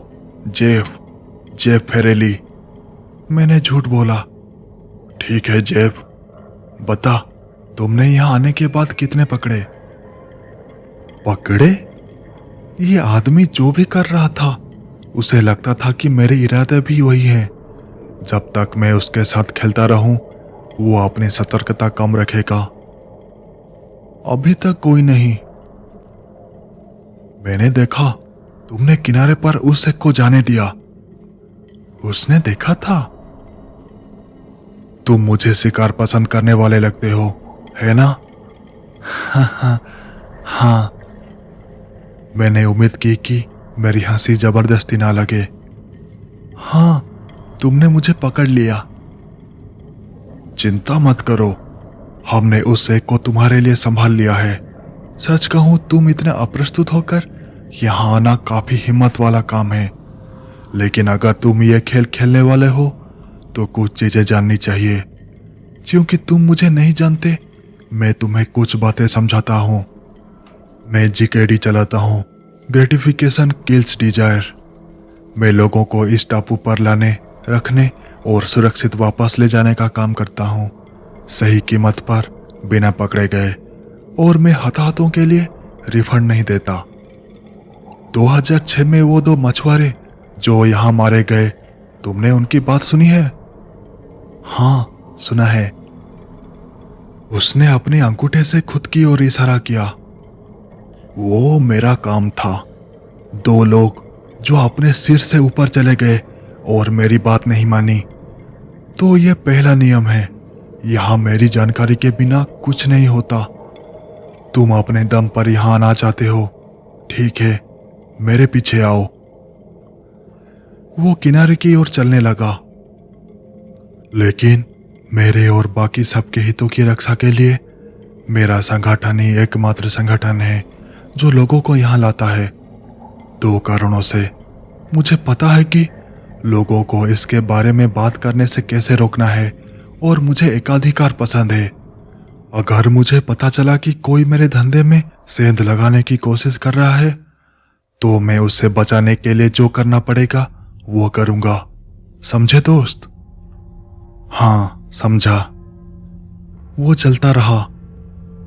जेफ फेरेली। मैंने झूठ बोला। ठीक है जेफ, बता, तुमने यहां आने के बाद कितने पकड़े? पकड़े? ये आदमी जो भी कर रहा था उसे लगता था कि मेरे इरादे भी वही हैं। जब तक मैं उसके साथ खेलता रहूं, वो अपनी सतर्कता कम रखेगा। अभी तक कोई नहीं। मैंने देखा तुमने किनारे पर उस एक को जाने दिया। उसने देखा था? तुम मुझे शिकार पसंद करने वाले लगते हो, है ना? हाँ। मैंने उम्मीद की कि मेरी हंसी जबरदस्ती ना लगे। हाँ, तुमने मुझे पकड़ लिया। चिंता मत करो, हमने उस एक को तुम्हारे लिए संभाल लिया है। सच कहूं, तुम इतने अप्रस्तुत होकर यहां आना काफी हिम्मत वाला काम है। लेकिन अगर तुम ये खेल खेलने वाले हो तो कुछ चीजें जाननी चाहिए। क्योंकि तुम मुझे नहीं जानते, मैं तुम्हें कुछ बातें समझाता हूं। मैं जीकेडी चलाता हूं, ग्रेटिफिकेशन किल्स डिजायर। मैं लोगों को इस टापू पर लाने, रखने और सुरक्षित वापस ले जाने का काम करता हूं, सही कीमत पर, बिना पकड़े गए। और मैं हताहतों के लिए रिफंड नहीं देता। 2006 में वो 2 मछुआरे जो यहां मारे गए, तुमने उनकी बात सुनी है? हाँ, सुना है। उसने अपने अंगूठे से खुद की ओर इशारा किया। वो मेरा काम था। 2 लोग जो अपने सिर से ऊपर चले गए और मेरी बात नहीं मानी। तो यह पहला नियम है, यहां मेरी जानकारी के बिना कुछ नहीं होता। तुम अपने दम पर यहां आना चाहते हो, ठीक है, मेरे पीछे आओ। वो किनारे की ओर चलने लगा। लेकिन मेरे और बाकी सबके हितों की रक्षा के लिए मेरा संगठन ही एकमात्र संगठन है जो लोगों को यहां लाता है। 2 कारणों से। मुझे पता है कि लोगों को इसके बारे में बात करने से कैसे रोकना है, और मुझे एकाधिकार पसंद है। अगर मुझे पता चला कि कोई मेरे धंधे में सेंध लगाने की कोशिश कर रहा है, तो मैं उससे बचाने के लिए जो करना पड़ेगा वो करूंगा। समझे दोस्त? हाँ, समझा। वो चलता रहा।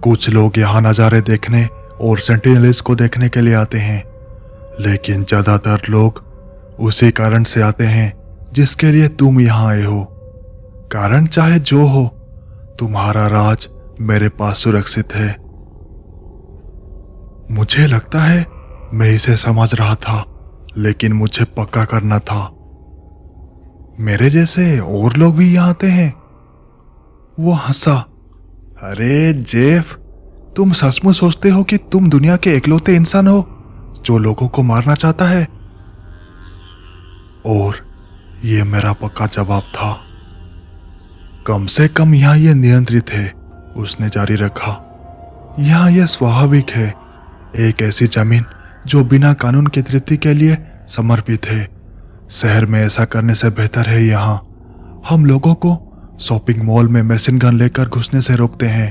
कुछ लोग यहाँ नज़ारे देखने और सेंटिनल्स को देखने के लिए आते हैं, लेकिन ज्यादातर लोग उसी कारण से आते हैं जिसके लिए तुम यहाँ आए हो। कारण चाहे जो हो, तुम्हारा राज मेरे पास सुरक्षित है। मुझे लगता है मैं इसे समझ रहा था, लेकिन मुझे पक्का करना था। मेरे जैसे और लोग भी यहाँ आते हैं? वो हंसा। अरे जेफ, तुम सचमुच सोचते हो कि तुम दुनिया के इकलौते इंसान हो जो लोगों को मारना चाहता है? और ये मेरा पक्का जवाब था। कम से कम यहाँ ये नियंत्रित है, उसने जारी रखा। यहाँ यह स्वाभाविक है, एक ऐसी जमीन जो बिना कानून की तृप्ति के लिए समर्पित है। शहर में ऐसा करने से बेहतर है यहाँ हम लोगों को शॉपिंग मॉल में मशीन गन लेकर घुसने से रोकते हैं।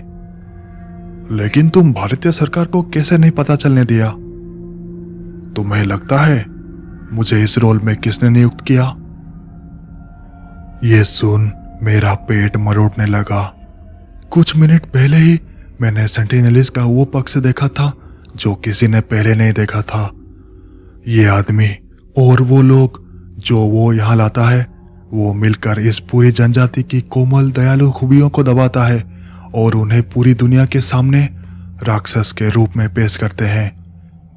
लेकिन तुम भारतीय सरकार को कैसे नहीं पता चलने दिया? तुम्हें लगता है मुझे इस रोल में किसने नियुक्त किया? यह सुन मेरा पेट मरोड़ने लगा। कुछ मिनट पहले ही मैंने सेंटिनलीज का वो पक्ष देखा था जो किसी ने पहले नहीं देखा था। ये आदमी और वो लोग जो वो यहाँ लाता है, वो मिलकर इस पूरी जनजाति की कोमल दयालु खूबियों को दबाता है और उन्हें पूरी दुनिया के सामने राक्षस के रूप में पेश करते हैं।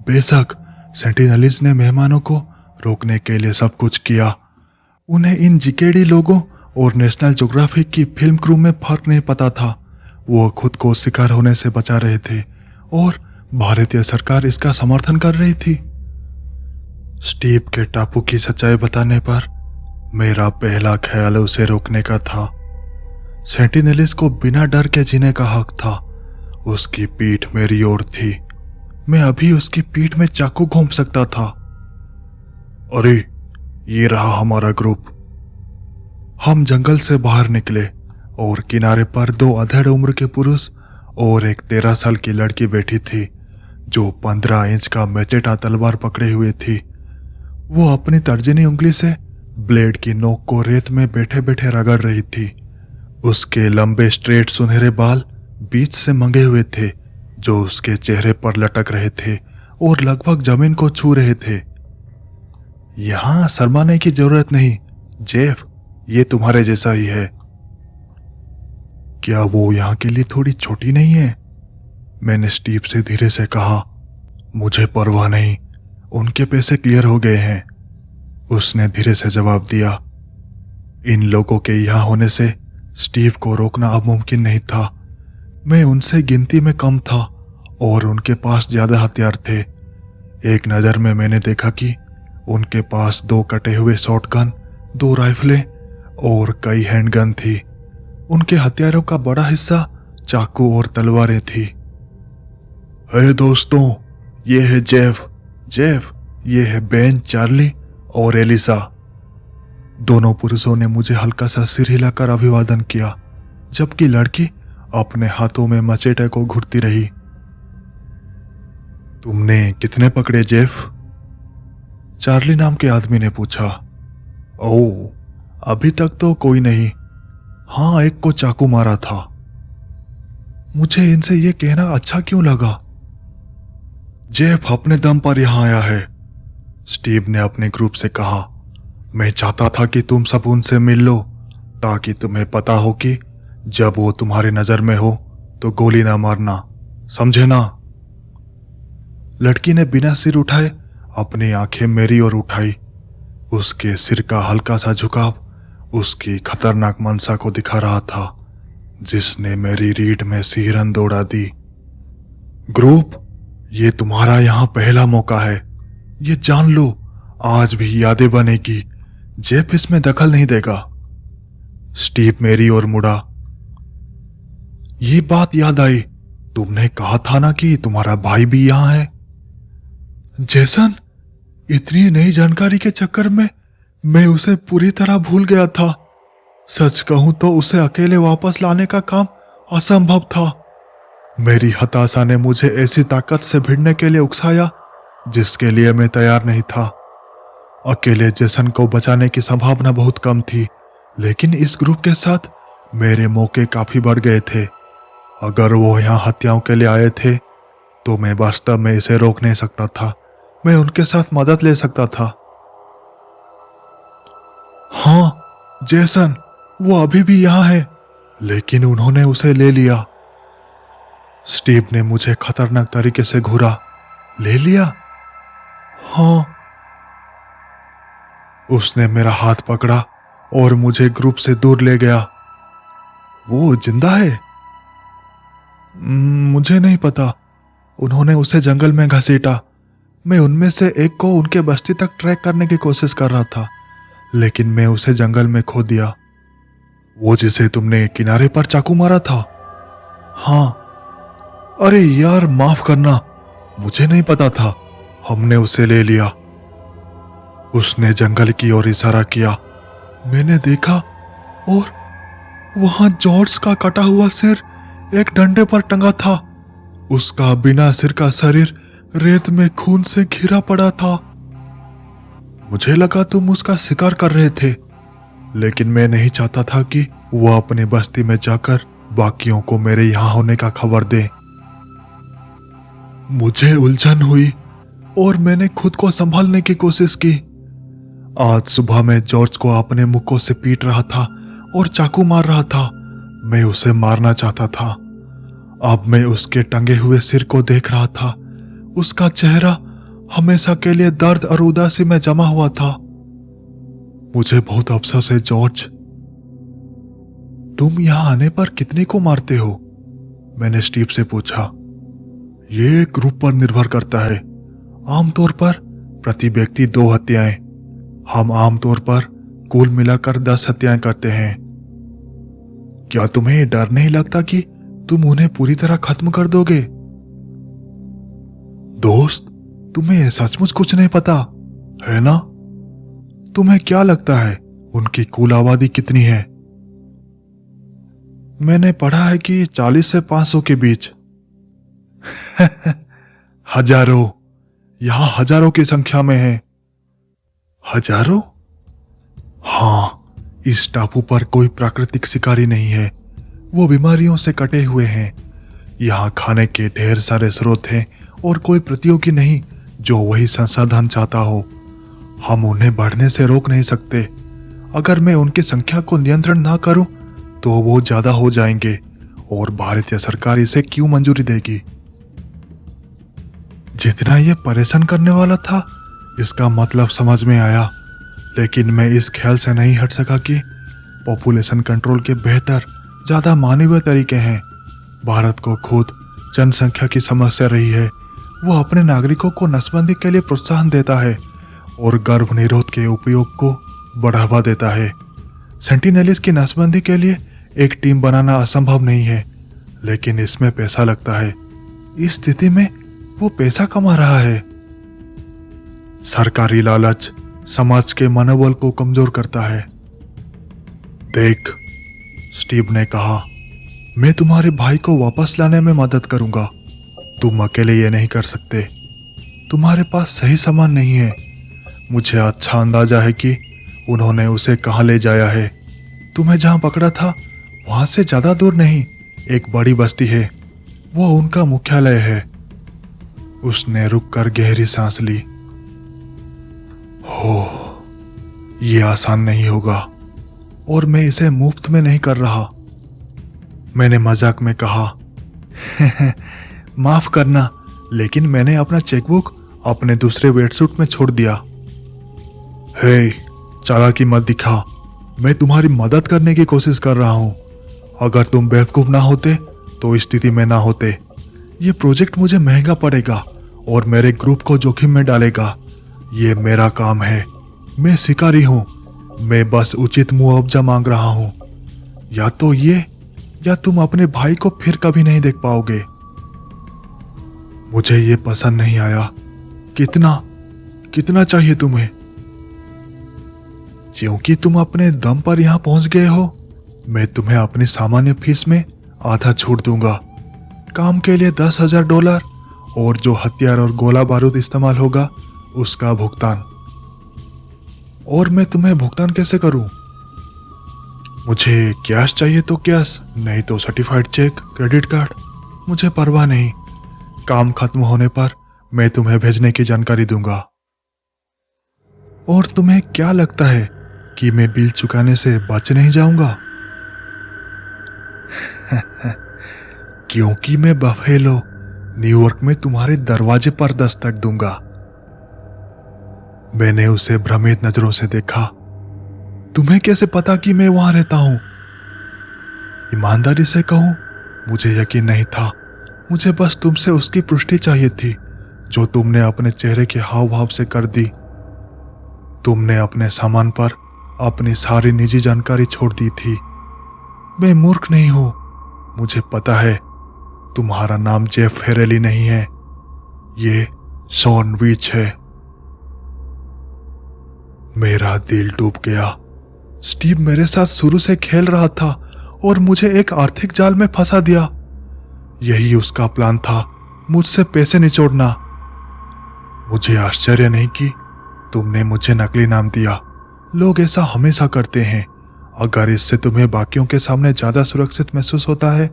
बेशक सेंटिनलीज ने मेहमानों को रोकने के लिए सब कुछ किया। उन्हें इन जिकेडी लोगों और नेशनल ज्योग्राफिक की फिल्म क्रू में फर्क नहीं पता था। वो खुद को शिकार होने से बचा रहे थे और भारतीय सरकार इसका समर्थन कर रही थी। स्टीव के टापू की सच्चाई बताने पर मेरा पहला ख्याल उसे रोकने का था। सेंटिनलीज को बिना डर के जीने का हक था। उसकी पीठ मेरी ओर थी। मैं अभी उसकी पीठ में चाकू घोंप सकता था। अरे, ये रहा हमारा ग्रुप। हम जंगल से बाहर निकले और किनारे पर 2 अधेड़ उम्र के पुरुष और एक 13 साल की लड़की बैठी थी जो 15 इंच का मैचेटा तलवार पकड़े हुए थी। वो अपनी तर्जनी उंगली से ब्लेड की नोक को रेत में बैठे बैठे रगड़ रही थी। उसके लंबे स्ट्रेट सुनहरे बाल बीच से मंगे हुए थे जो उसके चेहरे पर लटक रहे थे और लगभग जमीन को छू रहे थे। यहां शर्माने की जरूरत नहीं जेफ, ये तुम्हारे जैसा ही है। क्या वो यहां के लिए थोड़ी छोटी नहीं है? मैंने स्टीव से धीरे से कहा। मुझे परवाह नहीं, उनके पैसे क्लियर हो गए हैं, उसने धीरे से जवाब दिया। इन लोगों के यहां होने से स्टीव को रोकना अब मुमकिन नहीं था। मैं उनसे गिनती में कम था और उनके पास ज्यादा हथियार थे। एक नज़र में मैंने देखा कि उनके पास 2 कटे हुए शॉटगन, 2 राइफलें और कई हैंडगन थी। उनके हथियारों का बड़ा हिस्सा चाकू और तलवारें थी। हे दोस्तों, ये है जेफ, ये है बेन, चार्ली और एलिसा। दोनों पुरुषों ने मुझे हल्का सा सिर हिलाकर अभिवादन किया, जबकि लड़की अपने हाथों में मचेटे को घुरती रही। तुमने कितने पकड़े जेफ? चार्ली नाम के आदमी ने पूछा। ओह, अभी तक तो कोई नहीं। हाँ, एक को चाकू मारा था। मुझे इनसे यह कहना अच्छा क्यों लगा? जेफ अपने दम पर यहां आया है, स्टीव ने अपने ग्रुप से कहा। मैं चाहता था कि तुम सब उनसे मिल लो ताकि तुम्हें पता हो कि जब वो तुम्हारी नजर में हो तो गोली ना मारना, समझे ना? लड़की ने बिना सिर उठाए अपनी आंखें मेरी ओर उठाई। उसके सिर का हल्का सा झुकाव उसकी खतरनाक मनसा को दिखा रहा था, जिसने मेरी रीढ़ में सिहरन दौड़ा दी। ग्रुप, ये तुम्हारा यहां पहला मौका है, ये जान लो। आज भी यादें बनेगी। जेफ इसमें दखल नहीं देगा। स्टीव मेरी ओर मुड़ा। ये बात याद आई, तुमने कहा था ना कि तुम्हारा भाई भी यहां है। जैसन, इतनी नई जानकारी के चक्कर में मैं उसे पूरी तरह भूल गया था। सच कहूं तो उसे अकेले वापस लाने का काम असंभव था। मेरी हताशा ने मुझे ऐसी ताकत से भिड़ने के लिए उकसाया जिसके लिए मैं तैयार नहीं था। अकेले जेसन को बचाने की संभावना बहुत कम थी, लेकिन इस ग्रुप के साथ मेरे मौके काफी बढ़ गए थे। अगर वो यहाँ हत्याओं के लिए आए थे तो मैं वास्तव में इसे रोक नहीं सकता था। मैं उनके साथ मदद ले सकता था। हाँ, जेसन, वो अभी भी यहाँ है, लेकिन उन्होंने उसे ले लिया। स्टीव ने मुझे खतरनाक तरीके से घूरा। ले लिया? हाँ। उसने मेरा हाथ पकड़ा और मुझे ग्रुप से दूर ले गया। वो जिंदा है? मुझे नहीं पता। उन्होंने उसे जंगल में घसीटा। मैं उनमें से एक को उनके बस्ती तक ट्रैक करने की कोशिश कर रहा था, लेकिन मैं उसे जंगल में खो दिया। वो जिसे तुमने किनारे पर चाकू मारा था? हाँ। अरे यार, माफ करना, मुझे नहीं पता था। हमने उसे ले लिया। उसने जंगल की ओर इशारा किया। मैंने देखा और वहां जॉर्ज का कटा हुआ सिर एक डंडे पर टंगा था। उसका बिना सिर का शरीर रेत में खून से घिरा पड़ा था। मुझे लगा तुम उसका शिकार कर रहे थे, लेकिन मैं नहीं चाहता था कि वो अपनी बस्ती में जाकर बाकियों को मेरे यहां होने का खबर दे। मुझे उलझन हुई और मैंने खुद को संभालने की कोशिश की। आज सुबह मैं जॉर्ज को अपने मुक्कों से पीट रहा था और चाकू मार रहा था। मैं उसे मारना चाहता था। अब मैं उसके टंगे हुए सिर को देख रहा था। उसका चेहरा हमेशा के लिए दर्द और उदासी में जमा हुआ था। मुझे बहुत अफसोस है जॉर्ज। तुम यहां आने पर कितने को मारते हो? मैंने स्टीव से पूछा। ये ग्रुप पर निर्भर करता है। आमतौर पर प्रति व्यक्ति 2 हत्याएं। हम आमतौर पर कुल मिलाकर 10 हत्याएं करते हैं। क्या तुम्हें डर नहीं लगता कि तुम उन्हें पूरी तरह खत्म कर दोगे? दोस्त, तुम्हें सचमुच कुछ नहीं पता, है ना? तुम्हें क्या लगता है उनकी कुल आबादी कितनी है? मैंने पढ़ा है कि 40 से 500 के बीच। हजारों। यहां हजारों की संख्या में है। हजारों? हाँ, इस टापू पर कोई प्राकृतिक शिकारी नहीं है। वो बीमारियों से कटे हुए हैं। यहाँ खाने के ढेर सारे स्रोत हैं और कोई प्रतियोगी नहीं जो वही संसाधन चाहता हो। हम उन्हें बढ़ने से रोक नहीं सकते। अगर मैं उनकी संख्या को नियंत्रण ना करूं तो वो ज्यादा हो जाएंगे और भारतीय सरकार इसे क्यों मंजूरी देगी? जितना ये परेशान करने वाला था, इसका मतलब समझ में आया, लेकिन मैं इस ख्याल से नहीं हट सका कि पॉपुलेशन कंट्रोल के बेहतर, ज्यादा मानवीय तरीके हैं। भारत को खुद जनसंख्या की समस्या रही है। वो अपने नागरिकों को नसबंदी के लिए प्रोत्साहन देता है और गर्भ निरोध के उपयोग को बढ़ावा देता है। सेंटिनेलिस की नसबंदी के लिए एक टीम बनाना असंभव नहीं है, लेकिन इसमें पैसा लगता है। इस स्थिति में वो पैसा कमा रहा है। सरकारी लालच समाज के मनोबल को कमजोर करता है। देख, स्टीव ने कहा, मैं तुम्हारे भाई को वापस लाने में मदद करूंगा। तुम अकेले ये नहीं कर सकते। तुम्हारे पास सही सामान नहीं है। मुझे अच्छा अंदाजा है कि उन्होंने उसे कहाँ ले जाया है। तुम्हें जहां पकड़ा था वहां से ज्यादा दूर नहीं, एक बड़ी बस्ती है। वो उनका मुख्यालय है। उसने रुककर गहरी सांस ली। हो, ये आसान नहीं होगा और मैं इसे मुफ्त में नहीं कर रहा। मैंने मजाक में कहा, माफ करना, लेकिन मैंने अपना चेकबुक अपने दूसरे वेटसूट में छोड़ दिया। हे, चालाकी मत दिखा। मैं तुम्हारी मदद करने की कोशिश कर रहा हूं। अगर तुम बेवकूफ ना होते तो इस स्थिति में ना होते। ये प्रोजेक्ट मुझे महंगा पड़ेगा और मेरे ग्रुप को जोखिम में डालेगा। ये मेरा काम है। मैं शिकारी हूं। मैं बस उचित मुआवजा मांग रहा हूं। या तो ये, या तुम अपने भाई को फिर कभी नहीं देख पाओगे। मुझे ये पसंद नहीं आया। कितना चाहिए तुम्हें? क्योंकि तुम अपने दम पर यहाँ पहुंच गए हो, मैं तुम्हें अपनी सामान्य फीस में आधा छूट दूंगा। काम के लिए $10,000 और जो हथियार और गोला बारूद इस्तेमाल होगा उसका भुगतान। और मैं तुम्हें भुगतान कैसे करूं? मुझे कैश चाहिए तो कैश, नहीं तो सर्टिफाइड चेक, क्रेडिट कार्ड, मुझे परवाह नहीं। काम खत्म होने पर मैं तुम्हें भेजने की जानकारी दूंगा। और तुम्हें क्या लगता है कि मैं बिल चुकाने से बच नहीं जाऊंगा? क्योंकि मैं बफेलो न्यूयॉर्क में तुम्हारे दरवाजे पर दस्तक दूंगा। मैंने उसे भ्रमित नजरों से देखा। तुम्हें कैसे पता कि मैं वहां रहता हूं? ईमानदारी से कहूं, मुझे यकीन नहीं था। मुझे बस तुमसे उसकी पुष्टि चाहिए थी जो तुमने अपने चेहरे के हाव भाव से कर दी। तुमने अपने सामान पर अपनी सारी निजी जानकारी छोड़ दी थी। मैं मूर्ख नहीं हूं। मुझे पता है तुम्हारा नाम जेफ फेरेली नहीं है, ये शॉन वीच है। मेरा दिल डूब गया। स्टीव मेरे साथ शुरू से खेल रहा था और मुझे एक आर्थिक जाल में फंसा दिया। यही उसका प्लान था, मुझसे पैसे निचोड़ना। मुझे आश्चर्य नहीं कि तुमने मुझे नकली नाम दिया। लोग ऐसा हमेशा करते हैं। अगर इससे तुम्हें बाकियों के सामने ज्यादा सुरक्षित महसूस होता है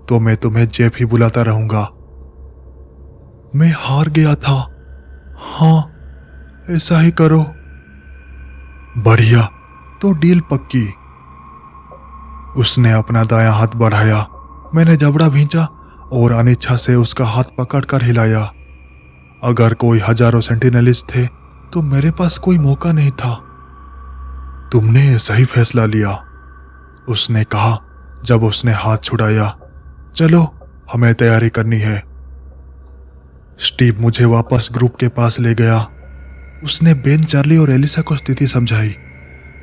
तो मैं तुम्हें जेफ ही बुलाता रहूंगा। मैं हार गया था। हाँ, ऐसा ही करो। बढ़िया, तो डील पक्की। उसने अपना दायां हाथ बढ़ाया। मैंने जबड़ा भींचा और अनिच्छा से उसका हाथ पकड़कर हिलाया। अगर कोई हजारों सेंटिनलिस्ट थे तो मेरे पास कोई मौका नहीं था। तुमने सही फैसला लिया, उसने कहा जब उसने हाथ छुड़ाया। चलो, हमें तैयारी करनी है। स्टीव मुझे वापस ग्रुप के पास ले गया। उसने बेन, चार्ली और एलिसा को स्थिति समझाई।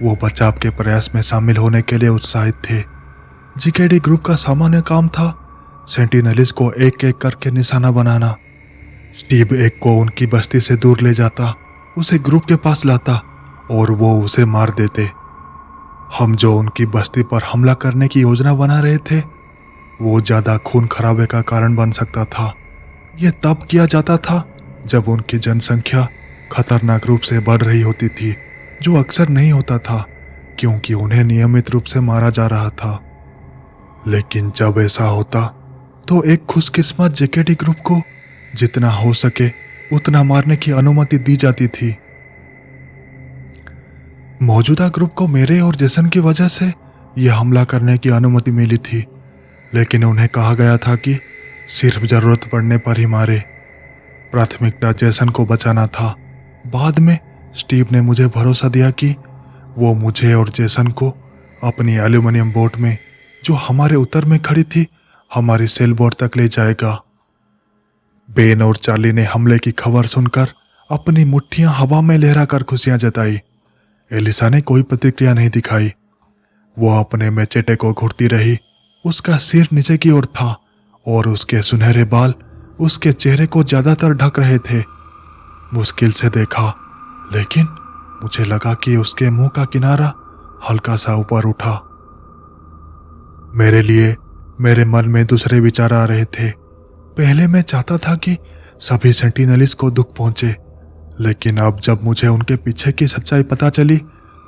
वो बचाव के प्रयास में शामिल होने के लिए उत्साहित थे। जीकेडी ग्रुप का सामान्य काम था सेंटिनलिस को एक एक करके निशाना बनाना। स्टीव एक को उनकी बस्ती से दूर ले जाता, उसे ग्रुप के पास लाता और वो उसे मार देते। हम जो उनकी बस्ती पर हमला करने की योजना बना रहे थे वो ज्यादा खून खराबे का कारण बन सकता था। यह तब किया जाता था जब उनकी जनसंख्या खतरनाक रूप से बढ़ रही होती थी, जो अक्सर नहीं होता था क्योंकि उन्हें नियमित रूप से मारा जा रहा था। लेकिन जब ऐसा होता तो एक खुशकिस्मत जेकेडी ग्रुप को जितना हो सके उतना मारने की अनुमति दी जाती थी। मौजूदा ग्रुप को मेरे और जेसन की वजह से यह हमला करने की अनुमति मिली थी, लेकिन उन्हें कहा गया था कि सिर्फ जरूरत पड़ने पर ही मारे। प्राथमिकता जेसन को बचाना था। बाद में स्टीव ने मुझे भरोसा दिया कि वो मुझे और जेसन को अपनी एल्यूमिनियम बोट में, जो हमारे उत्तर में खड़ी थी, हमारी सेल बोट तक ले जाएगा। बेन और चार्ली ने हमले की खबर सुनकर अपनी मुट्ठियां हवा में लहराकर खुशियां जताई। एलिसा ने कोई प्रतिक्रिया नहीं दिखाई। वो अपने मैचेटे को घुरती रही। उसका सिर नीचे की ओर था और उसके सुनहरे बाल उसके चेहरे को ज्यादातर ढक रहे थे। मुश्किल से देखा, लेकिन मुझे लगा कि उसके मुंह का किनारा हल्का सा ऊपर उठा। मेरे लिए मेरे मन में दूसरे विचार आ रहे थे। पहले मैं चाहता था कि सभी सेंटिनलिस्ट को दुख पहुंचे, लेकिन अब जब मुझे उनके पीछे की सच्चाई पता चली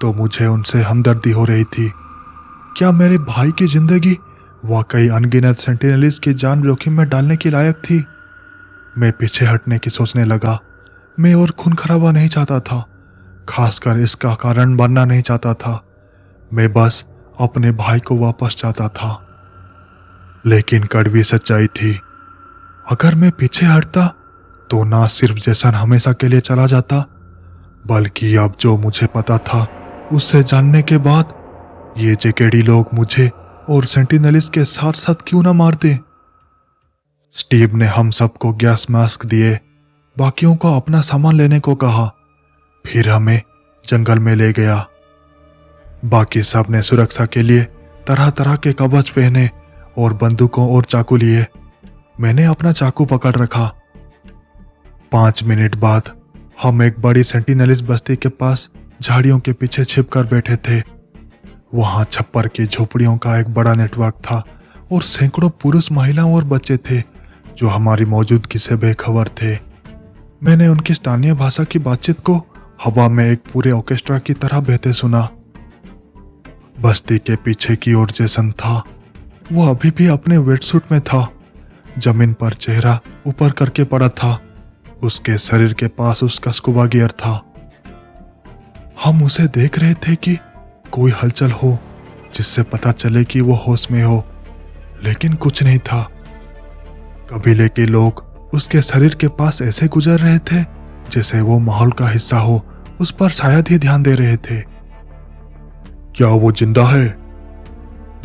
तो मुझे उनसे हमदर्दी हो रही थी। क्या मेरे भाई की जिंदगी वाकई अनगिनत सेंटिनलिस्ट की जान जोखिम में डालने की लायक थी? मैं पीछे हटने की सोचने लगा। मैं और खून खराबा नहीं चाहता था, खासकर इसका कारण बनना नहीं चाहता था। मैं बस अपने भाई को वापस चाहता था। लेकिन कड़वी सच्चाई थी, अगर मैं पीछे हटता तो ना सिर्फ जेसन हमेशा के लिए चला जाता, बल्कि अब जो मुझे पता था उससे जानने के बाद ये जेकेडी लोग मुझे और सेंटिनलिस्ट के साथ साथ क्यों ना मारते। स्टीव ने हम सबको गैस मास्क दिए, बाकियों को अपना सामान लेने को कहा, फिर हमें जंगल में ले गया। बाकी सब ने सुरक्षा के लिए तरह तरह के कवच पहने और बंदूकों और चाकू लिए। मैंने अपना चाकू पकड़ रखा। 5 मिनट बाद हम एक बड़ी सेंटिनलिस्ट बस्ती के पास झाड़ियों के पीछे छिपकर बैठे थे। वहां छप्पर की झोपड़ियों का एक बड़ा नेटवर्क था और सैकड़ों पुरुष, महिलाओं और बच्चे थे जो हमारी मौजूदगी से बेखबर थे। मैंने उनकी स्थानीय भाषा की बातचीत को हवा में एक पूरे ऑर्केस्ट्रा की तरह बहते सुना। बस्ती के पीछे की ओर जेसन था। वो अभी भी अपने वेटसूट में था, जमीन पर चेहरा ऊपर करके पड़ा था। उसके शरीर के पास उसका स्कूबा गियर था। हम उसे देख रहे थे कि कोई हलचल हो जिससे पता चले कि वो होश में हो, लेकिन कुछ नहीं था। कबीले के लोग उसके शरीर के पास ऐसे गुजर रहे थे जैसे वो माहौल का हिस्सा हो, उस पर शायद ही ध्यान दे रहे थे। क्या वो जिंदा है?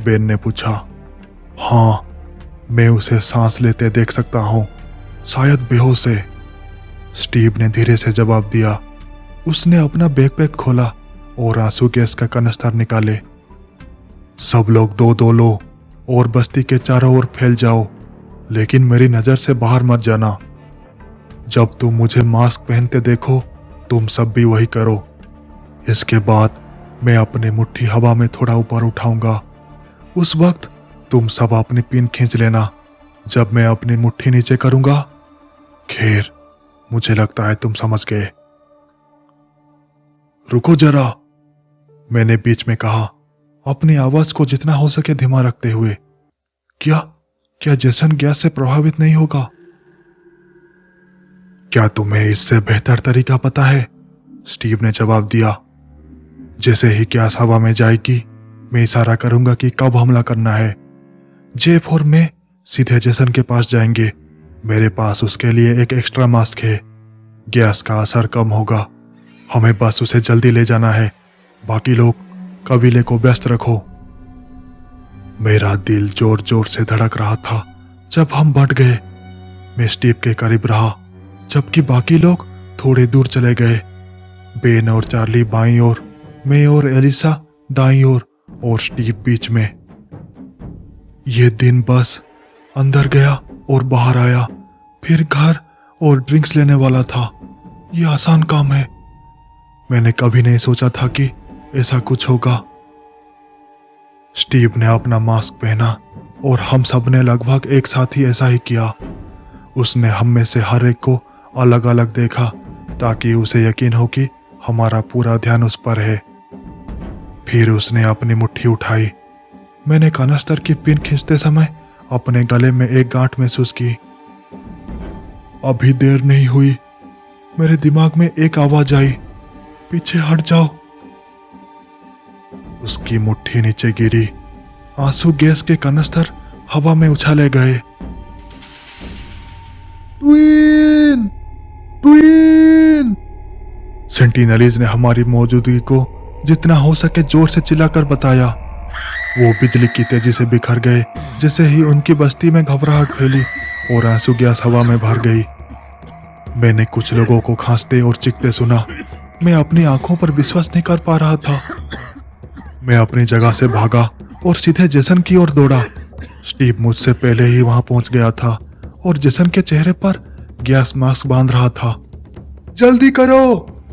बेन ने पूछा। हाँ, मैं उसे सांस लेते देख सकता हूं, शायद बेहोश है, स्टीव ने धीरे से जवाब दिया। उसने अपना बैकपैक खोला और आंसू गैस का कनस्तर निकाले। सब लोग दो दो लो और बस्ती के चारों ओर फैल जाओ, लेकिन मेरी नजर से बाहर मत जाना। जब तुम मुझे मास्क पहनते देखो, तुम सब भी वही करो। इसके बाद मैं अपनी मुट्ठी हवा में थोड़ा ऊपर उठाऊंगा। उस वक्त तुम सब अपनी पिन खींच लेना जब मैं अपनी मुट्ठी नीचे करूंगा। खैर, मुझे लगता है तुम समझ गए। रुको जरा, मैंने बीच में कहा, अपनी आवाज को जितना हो सके धीमा रखते हुए। क्या जेसन गैस से प्रभावित नहीं होगा? क्या तुम्हें इससे बेहतर तरीका पता है? स्टीव ने जवाब दिया। जैसे ही गैस हवा में जाएगी, मैं इशारा करूंगा कि कब हमला करना है। जेफ और मैं सीधे जेसन के पास जाएंगे। मेरे पास उसके लिए एक एक्स्ट्रा मास्क है। गैस का असर कम होगा। हमें बस उसे जल्दी ले जाना है। बाकी लोग कबीले को व्यस्त रखो। मेरा दिल जोर जोर से धड़क रहा था जब हम बढ़ गए। मैं स्टीव के करीब रहा, जबकि बाकी लोग थोड़े दूर चले गए। बेन और चार्ली बाईं ओर, मैं और एलिसा दाईं ओर और स्टीव बीच में। यह दिन बस अंदर गया और बाहर आया, फिर घर और ड्रिंक्स लेने वाला था। यह आसान काम है। मैंने कभी नहीं सोचा था कि ऐसा कुछ होगा। स्टीव ने अपना मास्क पहना और हम सब ने लगभग एक साथ ही ऐसा ही किया। उसने हम में से हर एक को अलग अलग देखा ताकि उसे यकीन हो कि हमारा पूरा ध्यान उस पर है। फिर उसने अपनी मुट्ठी उठाई। मैंने कनस्तर की पिन खींचते समय अपने गले में एक गांठ महसूस की। अभी देर नहीं हुई। मेरे दिमाग में एक आवाज आई, पीछे हट जाओ। उसकी मुट्ठी नीचे गिरी। आंसू गैस के कनस्तर हवा में उछाले गए। ट्विन! ट्विन! सेंटिनलीज ने हमारी मौजूदगी को जितना हो सके जोर से चिल्लाकर बताया। वो बिजली की तेजी से बिखर गए जैसे ही उनकी बस्ती में घबराहट फैली और आंसू गैस हवा में भर गई। मैंने कुछ लोगों को खांसते और चीखते सुना। मैं अपनी आंखों पर विश्वास नहीं कर पा रहा था। मैं अपनी जगह से भागा और सीधे जेसन की ओर दौड़ा। स्टीव मुझसे पहले ही वहां पहुंच गया था और जेसन के चेहरे पर गैस मास्क बांध रहा था। जल्दी करो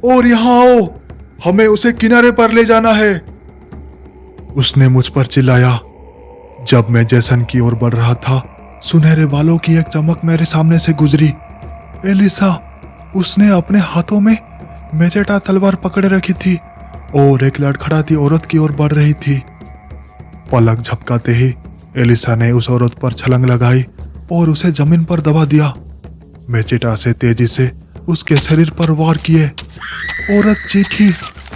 और यहाँ आओ, हमें उसे किनारे पर ले जाना है, उसने मुझ पर चिल्लाया। जब मैं जेसन की ओर बढ़ रहा था, सुनहरे बालों की एक चमक मेरे सामने से गुजरी। एलिसा! उसने अपने हाथों में मेजेटा तलवार पकड़े रखी थी और एक लड़खड़ाती औरत की ओर बढ़ रही थी। पलक झपकाते ही एलिसा ने उस औरत पर छलांग लगाई और उसे जमीन पर दबा दिया। मेजेटा से तेजी से उसके शरीर पर वार किए। औरत चीखी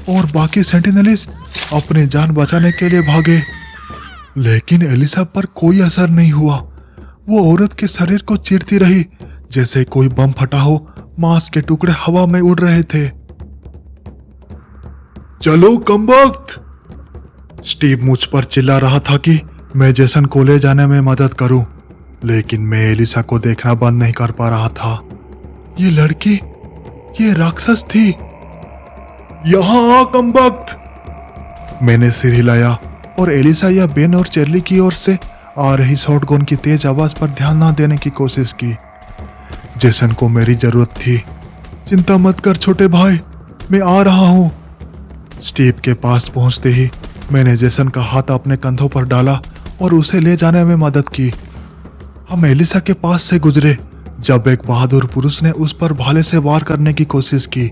और बाकी सेंटिनलीज अपनी जान बचाने के लिए भागे, लेकिन एलिसा पर कोई असर नहीं हुआ। वो औरत के शरीर को चीरती रही जैसे कोई बम फटा हो। मांस के टुकड़े हवा में उड़ रहे थे। चलो कमबख्त! स्टीव मुझ पर चिल्ला रहा था कि मैं जेसन को ले जाने में मदद करूं, लेकिन मैं एलिसा को देखना बंद नहीं कर पा रहा था। ये लड़की, ये राक्षस थी। यहां आ कमबख्त! मैंने सिर हिलाया और एलिसा या बेन और चेरली की ओर से आ रही शॉटगन की तेज आवाज पर ध्यान न देने की कोशिश की। जेसन को मेरी जरूरत थी। चिंता मत कर छोटे भाई, मैं आ रहा हूं। स्टीव के पास पहुंचते ही मैंने जेसन का हाथ अपने कंधों पर डाला और उसे ले जाने में मदद की। हम एलिसा के पास से गुजरे जब एक बहादुर पुरुष ने उस पर भाले से वार करने की कोशिश की।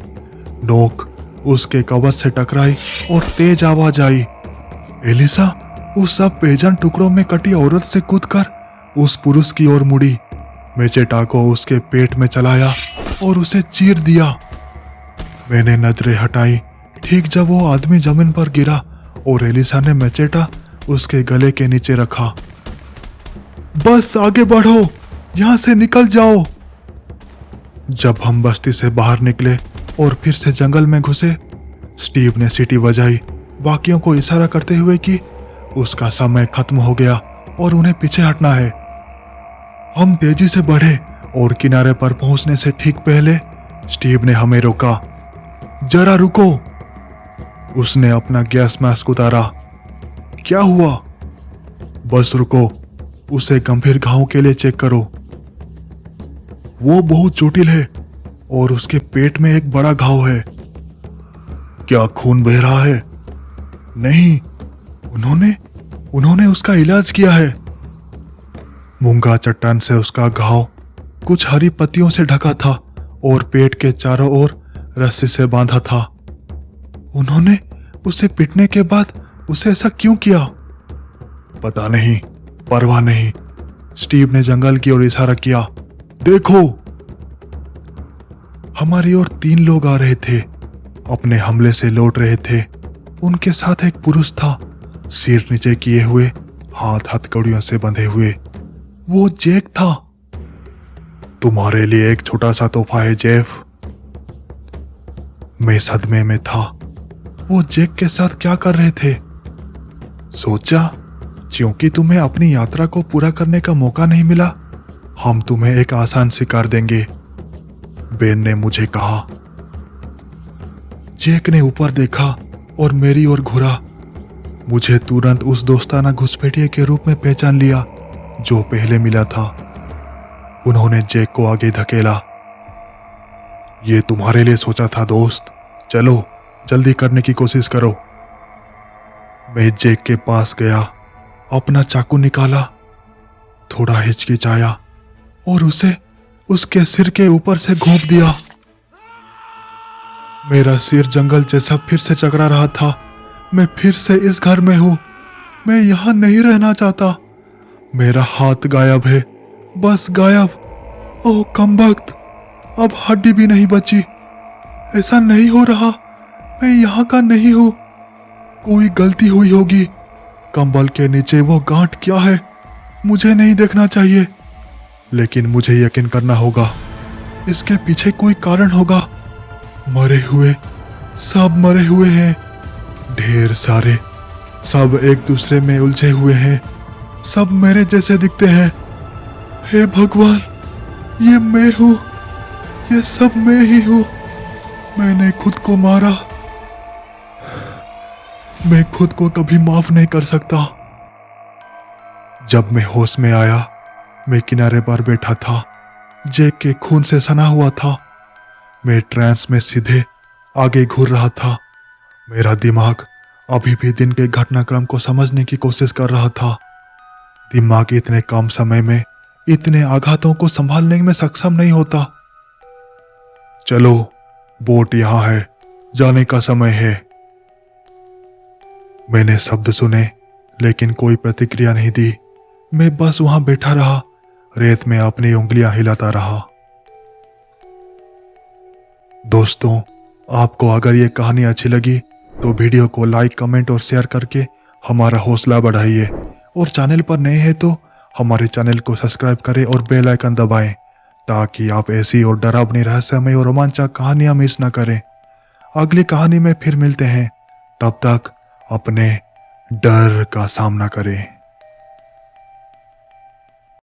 नोक उसके कवच से टकराई और तेज आवाज आई। एलिसा उस सब बेजान टुकड़ों में कटी औरत से कूदकर उस पुरुष की ओर मुड़ी। मेचेटा को उसके पेट में चलाया और उसे चीर दिया। मैंने नजरें हटाई ठीक जब वो आदमी जमीन पर गिरा और एलिसा ने मेचेटा उसके गले के नीचे रखा। बस आगे बढ़ो, यहां से निकल जाओ। जब हम बस्ती से बाहर निकले और फिर से जंगल में घुसे, स्टीव ने सीटी बजाई, बाकियों को इशारा करते हुए कि उसका समय खत्म हो गया और उन्हें पीछे हटना है। हम तेजी से बढ़े और किनारे पर पहुंचने से ठीक पहले स्टीव ने हमें रोका। जरा रुको। उसने अपना गैस मास्क उतारा। क्या हुआ? बस रुको, उसे गंभीर घावों के लिए चेक करो। वो बहुत जटिल है और उसके पेट में एक बड़ा घाव है। क्या खून बह रहा है? नहीं, उन्होंने उसका इलाज किया है। मूंगा चट्टान से उसका घाव कुछ हरी पत्तियों से ढका था और पेट के चारों ओर रस्सी से बांधा था। उन्होंने उसे पीटने के बाद उसे ऐसा क्यों किया? पता नहीं, परवाह नहीं। स्टीव ने जंगल की ओर इशारा किया। देखो। हमारी ओर 3 लोग आ रहे थे, अपने हमले से लौट रहे थे। उनके साथ एक पुरुष था, सिर नीचे किए हुए, हाथ हथकड़ियों से बंधे हुए। वो जैक था। तुम्हारे लिए एक छोटा सा तोहफा है जेफ। मैं सदमे में था। वो जैक के साथ क्या कर रहे थे? सोचा क्योंकि तुम्हें अपनी यात्रा को पूरा करने का मौका नहीं मिला, हम तुम्हें एक आसान शिकार देंगे, बेन ने मुझे कहा। जैक ने ऊपर देखा और मेरी ओर घूरा। मुझे तुरंत उस दोस्ताना घुसपैठिए के रूप में पहचान लिया जो पहले मिला था। उन्होंने जैक को आगे धकेला। ये तुम्हारे लिए सोचा था दोस्त, चलो जल्दी करने की कोशिश करो। मैं जैक के पास गया, अपना चाकू निकाला, थोड़ा हिचकिचाया और उसे उसके सिर के ऊपर से घोंप दिया। मेरा सिर जंगल जैसा फिर से चकरा रहा था। मैं फिर से इस घर में हूं, मैं यहां नहीं रहना चाहता। मेरा हाथ गायब है, बस गायब। ओह कमबख्त, अब हड्डी भी नहीं बची। ऐसा नहीं हो रहा, मैं यहाँ का नहीं हूँ। कोई गलती हुई होगी। कंबल के नीचे वो गांठ क्या है? मुझे नहीं देखना चाहिए, लेकिन मुझे यकीन करना होगा। इसके पीछे कोई कारण होगा। मरे हुए, सब मरे हुए हैं, ढेर सारे, सब एक दूसरे में उलझे हुए हैं, सब मेरे जैसे दिखते हैं। हे भगवान, ये मैं हूँ, ये सब मैं ही हूँ। मैंने खुद को मारा। मैं खुद को कभी माफ नहीं कर सकता। जब मैं होश में आया, मैं किनारे पर बैठा था, जैक के खून से सना हुआ था। मैं ट्रांस में सीधे आगे घूर रहा था। मेरा दिमाग अभी भी दिन के घटनाक्रम को समझने की कोशिश कर रहा था। दिमाग इतने कम समय में इतने आघातों को संभालने में सक्षम नहीं होता। चलो, बोट यहां है, जाने का समय है। मैंने शब्द सुने लेकिन कोई प्रतिक्रिया नहीं दी। मैं बस वहां बैठा रहा, रेत में अपनी उंगलियां हिलाता रहा। दोस्तों, आपको अगर ये कहानी अच्छी लगी तो वीडियो को लाइक, कमेंट और शेयर करके हमारा हौसला बढ़ाइए, और चैनल पर नए हैं तो हमारे चैनल को सब्सक्राइब करें और बेल आइकन दबाएं ताकि आप ऐसी और डरावनी, रहस्यमय और रोमांचक कहानियां मिस न करें। अगली कहानी में फिर मिलते हैं, तब तक अपने डर का सामना करें।